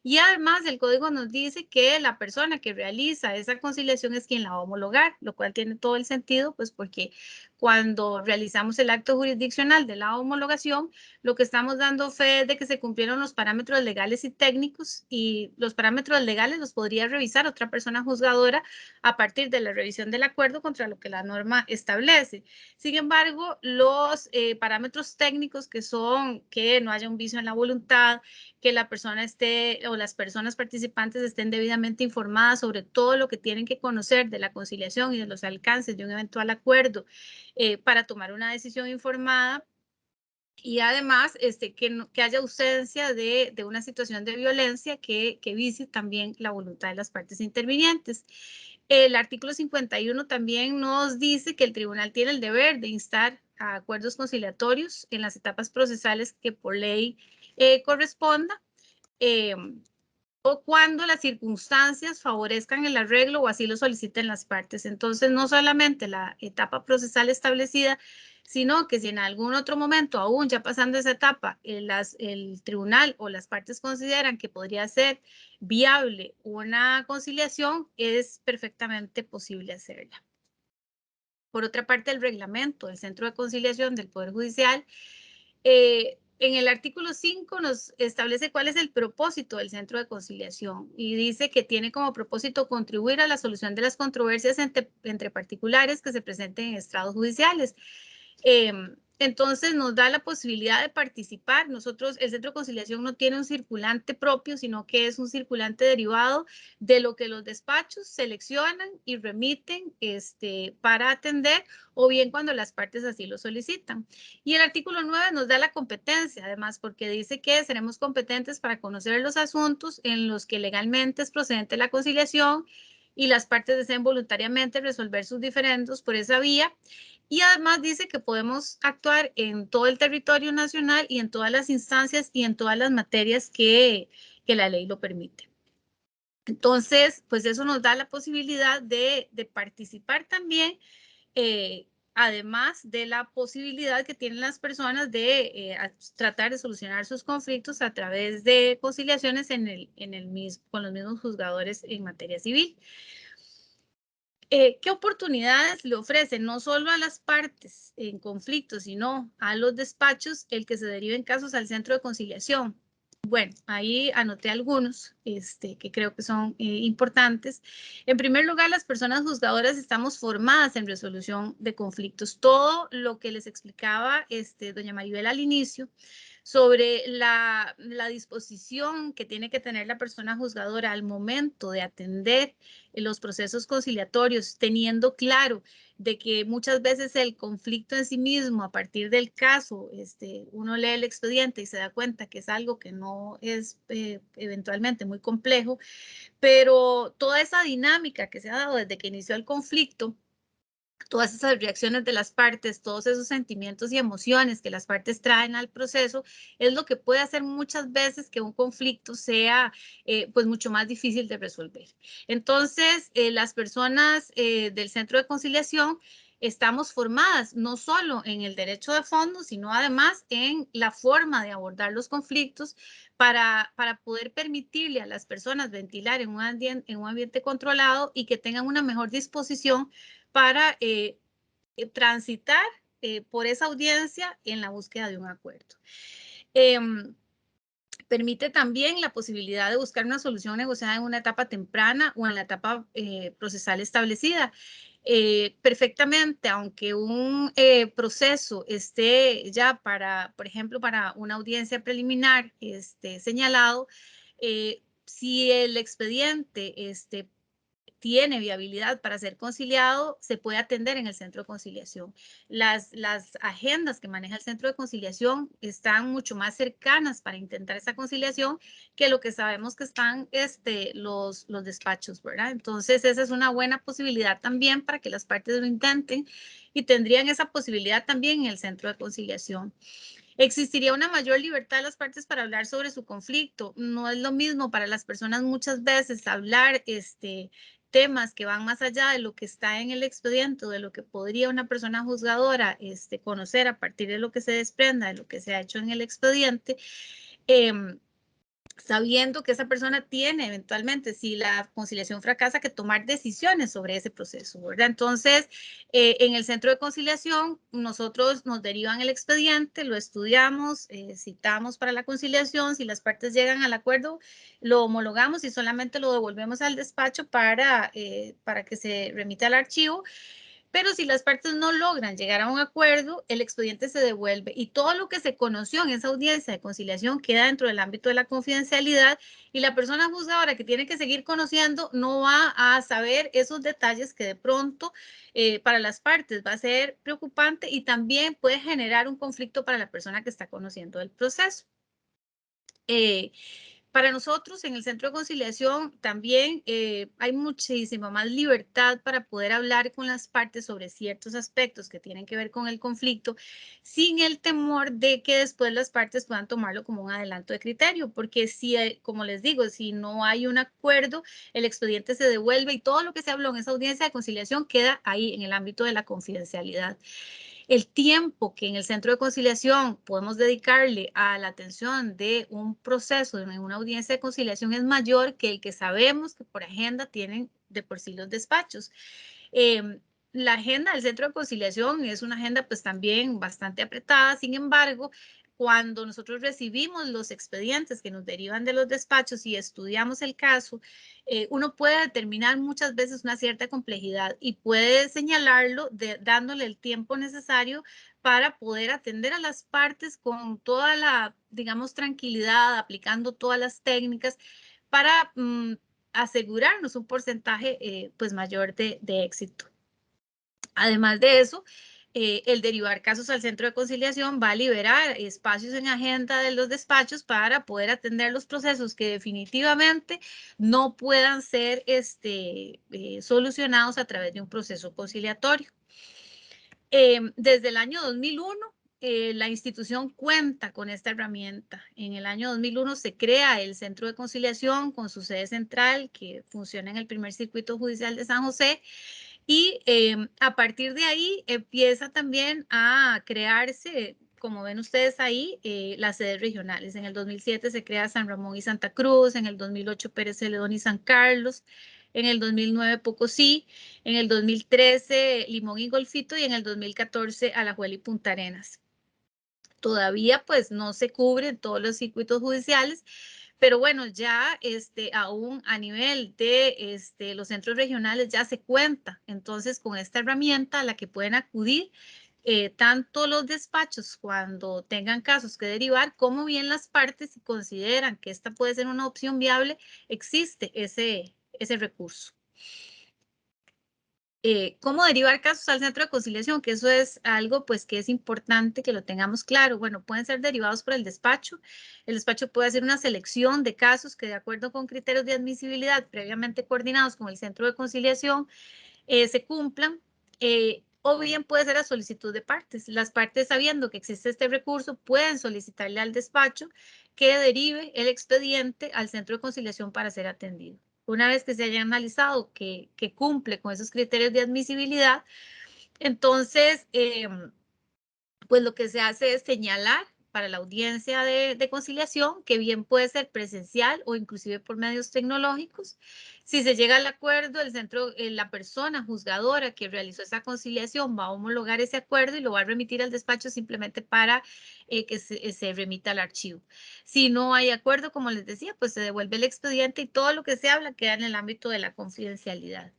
Y además el código nos dice que la persona que realiza esa conciliación es quien la va a homologar, lo cual tiene todo el sentido, pues porque cuando realizamos el acto jurisdiccional de la homologación, lo que estamos dando fe es de que se cumplieron los parámetros legales y técnicos, y los parámetros legales los podría revisar otra persona juzgadora a partir de la revisión del acuerdo contra lo que la norma establece. Sin embargo, los parámetros técnicos, que son que no haya un vicio en la voluntad, que la persona esté o las personas participantes estén debidamente informadas sobre todo lo que tienen que conocer de la conciliación y de los alcances de un eventual acuerdo para tomar una decisión informada, y además que haya ausencia de una situación de violencia que vicie también la voluntad de las partes intervinientes. El artículo 51 también nos dice que el tribunal tiene el deber de instar a acuerdos conciliatorios en las etapas procesales que por ley corresponda. o cuando las circunstancias favorezcan el arreglo o así lo soliciten las partes. Entonces, no solamente la etapa procesal establecida, sino que si en algún otro momento, aún ya pasando esa etapa, el tribunal o las partes consideran que podría ser viable una conciliación, es perfectamente posible hacerla. Por otra parte, el reglamento del Centro de Conciliación del Poder Judicial, en el artículo 5 nos establece cuál es el propósito del Centro de Conciliación y dice que tiene como propósito contribuir a la solución de las controversias entre particulares que se presenten en estrados judiciales. Entonces nos da la posibilidad de participar. Nosotros, el Centro de Conciliación no tiene un circulante propio, sino que es un circulante derivado de lo que los despachos seleccionan y remiten para atender, o bien cuando las partes así lo solicitan. Y el artículo 9 nos da la competencia, además, porque dice que seremos competentes para conocer los asuntos en los que legalmente es procedente la conciliación y las partes deseen voluntariamente resolver sus diferendos por esa vía. Y además dice que podemos actuar en todo el territorio nacional y en todas las instancias y en todas las materias que la ley lo permite. Entonces, pues eso nos da la posibilidad de participar también, además de la posibilidad que tienen las personas de tratar de solucionar sus conflictos a través de conciliaciones con los mismos juzgadores en materia civil. ¿Qué oportunidades le ofrecen no solo a las partes en conflicto, sino a los despachos el que se deriven casos al Centro de Conciliación? Bueno, ahí anoté algunos que creo que son importantes. En primer lugar, las personas juzgadoras estamos formadas en resolución de conflictos. Todo lo que les explicaba doña Maribel al inicio sobre la disposición que tiene que tener la persona juzgadora al momento de atender los procesos conciliatorios, teniendo claro de que muchas veces el conflicto en sí mismo, a partir del caso, uno lee el expediente y se da cuenta que es algo que no es eventualmente muy complejo, pero toda esa dinámica que se ha dado desde que inició el conflicto, todas esas reacciones de las partes, todos esos sentimientos y emociones que las partes traen al proceso, es lo que puede hacer muchas veces que un conflicto sea pues mucho más difícil de resolver. Entonces, las personas del Centro de Conciliación estamos formadas no solo en el derecho de fondo, sino además en la forma de abordar los conflictos para poder permitirle a las personas ventilar en un ambiente controlado y que tengan una mejor disposición para transitar por esa audiencia en la búsqueda de un acuerdo. Permite también la posibilidad de buscar una solución negociada en una etapa temprana o en la etapa procesal establecida. Perfectamente, aunque un proceso esté ya para, por ejemplo, para una audiencia preliminar señalado, si el expediente tiene viabilidad para ser conciliado, se puede atender en el Centro de Conciliación. Las agendas que maneja el Centro de Conciliación están mucho más cercanas para intentar esa conciliación que lo que sabemos que están los despachos, ¿verdad? Entonces, esa es una buena posibilidad también para que las partes lo intenten y tendrían esa posibilidad también en el Centro de Conciliación. Existiría una mayor libertad de las partes para hablar sobre su conflicto. No es lo mismo para las personas muchas veces hablar temas que van más allá de lo que está en el expediente, de lo que podría una persona juzgadora conocer a partir de lo que se desprenda, de lo que se ha hecho en el expediente, sabiendo que esa persona tiene eventualmente, si la conciliación fracasa, que tomar decisiones sobre ese proceso, ¿verdad? Entonces, en el Centro de Conciliación, nosotros nos derivan el expediente, lo estudiamos, citamos para la conciliación, si las partes llegan al acuerdo, lo homologamos y solamente lo devolvemos al despacho para que se remita al archivo. Pero si las partes no logran llegar a un acuerdo, el expediente se devuelve y todo lo que se conoció en esa audiencia de conciliación queda dentro del ámbito de la confidencialidad y la persona juzgadora que tiene que seguir conociendo no va a saber esos detalles que de pronto para las partes va a ser preocupante y también puede generar un conflicto para la persona que está conociendo el proceso. Para nosotros en el Centro de Conciliación también hay muchísima más libertad para poder hablar con las partes sobre ciertos aspectos que tienen que ver con el conflicto, sin el temor de que después las partes puedan tomarlo como un adelanto de criterio, porque si, como les digo, si no hay un acuerdo, el expediente se devuelve y todo lo que se habló en esa audiencia de conciliación queda ahí en el ámbito de la confidencialidad. El tiempo que en el Centro de Conciliación podemos dedicarle a la atención de un proceso, de una audiencia de conciliación, es mayor que el que sabemos que por agenda tienen de por sí los despachos. La agenda del Centro de Conciliación es una agenda pues también bastante apretada, sin embargo, cuando nosotros recibimos los expedientes que nos derivan de los despachos y estudiamos el caso, uno puede determinar muchas veces una cierta complejidad y puede señalarlo dándole el tiempo necesario para poder atender a las partes con toda la, digamos, tranquilidad, aplicando todas las técnicas para asegurarnos un porcentaje pues mayor de éxito. Además de eso, el derivar casos al Centro de Conciliación va a liberar espacios en agenda de los despachos para poder atender los procesos que definitivamente no puedan ser solucionados a través de un proceso conciliatorio. Desde el año 2001, la institución cuenta con esta herramienta. En el año 2001 se crea el Centro de Conciliación con su sede central que funciona en el primer circuito judicial de San José. Y a partir de ahí empieza también a crearse, como ven ustedes ahí, las sedes regionales. En el 2007 se crea San Ramón y Santa Cruz, en el 2008 Pérez Celedón y San Carlos, en el 2009 Pocosí, en el 2013 Limón y Golfito y en el 2014 Alajuela y Punta Arenas. Todavía pues no se cubren todos los circuitos judiciales, pero bueno, ya aún a nivel de los centros regionales ya se cuenta entonces con esta herramienta a la que pueden acudir tanto los despachos cuando tengan casos que derivar, como bien las partes si consideran que esta puede ser una opción viable, existe ese recurso. ¿Cómo derivar casos al Centro de Conciliación? Que eso es algo pues que es importante que lo tengamos claro. Bueno, pueden ser derivados por el despacho. El despacho puede hacer una selección de casos que de acuerdo con criterios de admisibilidad previamente coordinados con el Centro de Conciliación se cumplan. O bien puede ser a solicitud de partes. Las partes, sabiendo que existe este recurso, pueden solicitarle al despacho que derive el expediente al Centro de Conciliación para ser atendido. Una vez que se haya analizado que cumple con esos criterios de admisibilidad, entonces, pues lo que se hace es señalar para la audiencia de conciliación, que bien puede ser presencial o inclusive por medios tecnológicos. Si se llega al acuerdo, el centro, la persona juzgadora que realizó esa conciliación va a homologar ese acuerdo y lo va a remitir al despacho simplemente para que se remita al archivo. Si no hay acuerdo, como les decía, pues se devuelve el expediente y todo lo que se habla queda en el ámbito de la confidencialidad.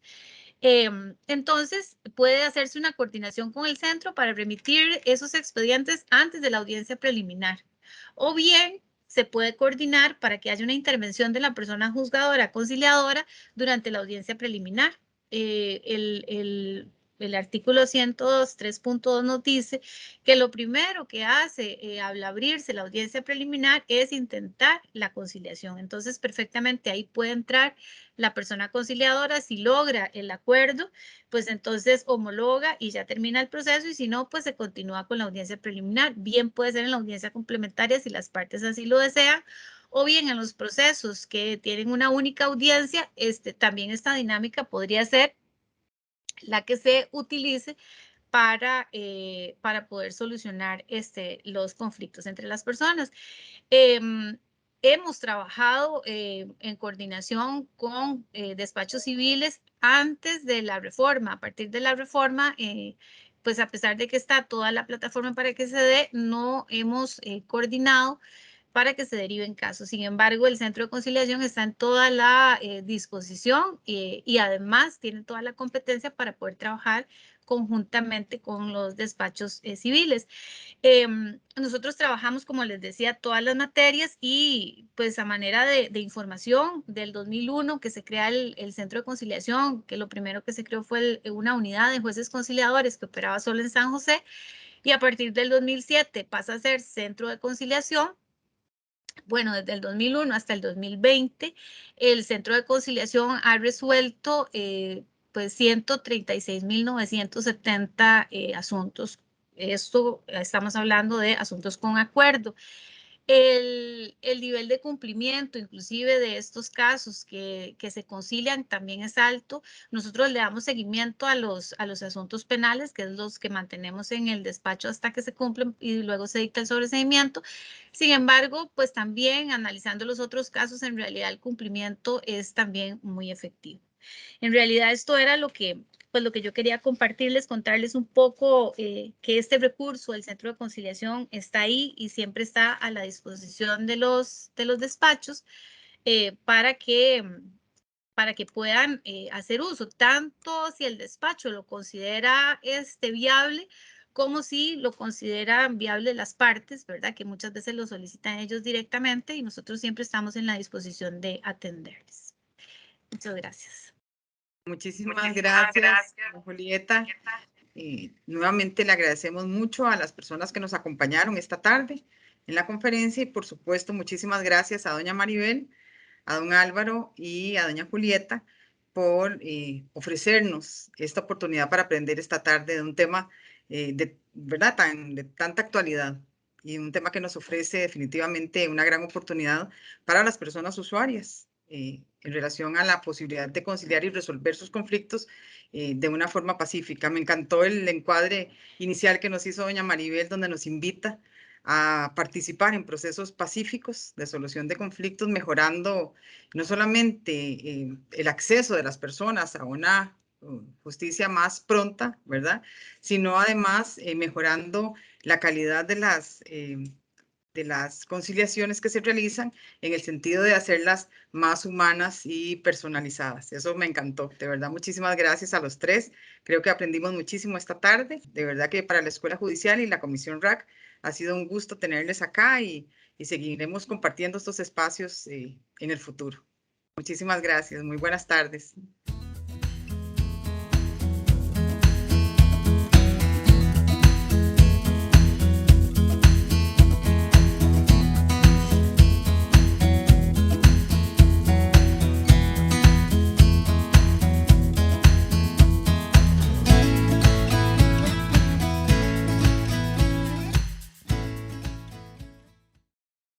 Entonces, puede hacerse una coordinación con el centro para remitir esos expedientes antes de la audiencia preliminar. O bien, se puede coordinar para que haya una intervención de la persona juzgadora conciliadora durante la audiencia preliminar. El artículo 102, 3.2 nos dice que lo primero que hace al abrirse la audiencia preliminar es intentar la conciliación. Entonces, perfectamente ahí puede entrar la persona conciliadora. Si logra el acuerdo, pues entonces homologa y ya termina el proceso, y si no, pues se continúa con la audiencia preliminar. Bien puede ser en la audiencia complementaria si las partes así lo desean, o bien en los procesos que tienen una única audiencia, también esta dinámica podría ser la que se utilice para poder solucionar los conflictos entre las personas. Hemos trabajado en coordinación con despachos civiles antes de la reforma. A partir de la reforma, pues a pesar de que está toda la plataforma para que se dé, no hemos coordinado para que se deriven casos. Sin embargo, el Centro de Conciliación está en toda la disposición y además tiene toda la competencia para poder trabajar conjuntamente con los despachos civiles. Nosotros trabajamos, como les decía, todas las materias, y pues a manera de información del 2001 que se crea el Centro de Conciliación, que lo primero que se creó fue una unidad de jueces conciliadores que operaba solo en San José, y a partir del 2007 pasa a ser Centro de Conciliación. Bueno, desde el 2001 hasta el 2020, el Centro de Conciliación ha resuelto pues 136.970 asuntos. Esto estamos hablando de asuntos con acuerdo. El nivel de cumplimiento, inclusive de estos casos que se concilian, también es alto. Nosotros le damos seguimiento a los asuntos penales, que es los que mantenemos en el despacho hasta que se cumplen y luego se dicta el sobreseimiento. Sin embargo, pues también analizando los otros casos, en realidad el cumplimiento es también muy efectivo. En realidad esto era lo que yo quería compartirles, contarles un poco que este recurso, el Centro de Conciliación, está ahí y siempre está a la disposición de los despachos para que puedan hacer uso, tanto si el despacho lo considera viable, como si lo consideran viable las partes, ¿verdad? Que muchas veces lo solicitan ellos directamente y nosotros siempre estamos en la disposición de atenderles. Muchas gracias. Muchísimas gracias, Julieta. Nuevamente le agradecemos mucho a las personas que nos acompañaron esta tarde en la conferencia y por supuesto muchísimas gracias a doña Maribel, a don Álvaro y a doña Julieta por ofrecernos esta oportunidad para aprender esta tarde de un tema de tanta actualidad y un tema que nos ofrece definitivamente una gran oportunidad para las personas usuarias en relación a la posibilidad de conciliar y resolver sus conflictos de una forma pacífica. Me encantó el encuadre inicial que nos hizo doña Maribel, donde nos invita a participar en procesos pacíficos de solución de conflictos, mejorando no solamente el acceso de las personas a una justicia más pronta, ¿verdad? Sino además mejorando la calidad de las conciliaciones que se realizan en el sentido de hacerlas más humanas y personalizadas. Eso me encantó. De verdad, muchísimas gracias a los tres. Creo que aprendimos muchísimo esta tarde. De verdad que para la Escuela Judicial y la Comisión RAC ha sido un gusto tenerles acá y seguiremos compartiendo estos espacios en el futuro. Muchísimas gracias. Muy buenas tardes.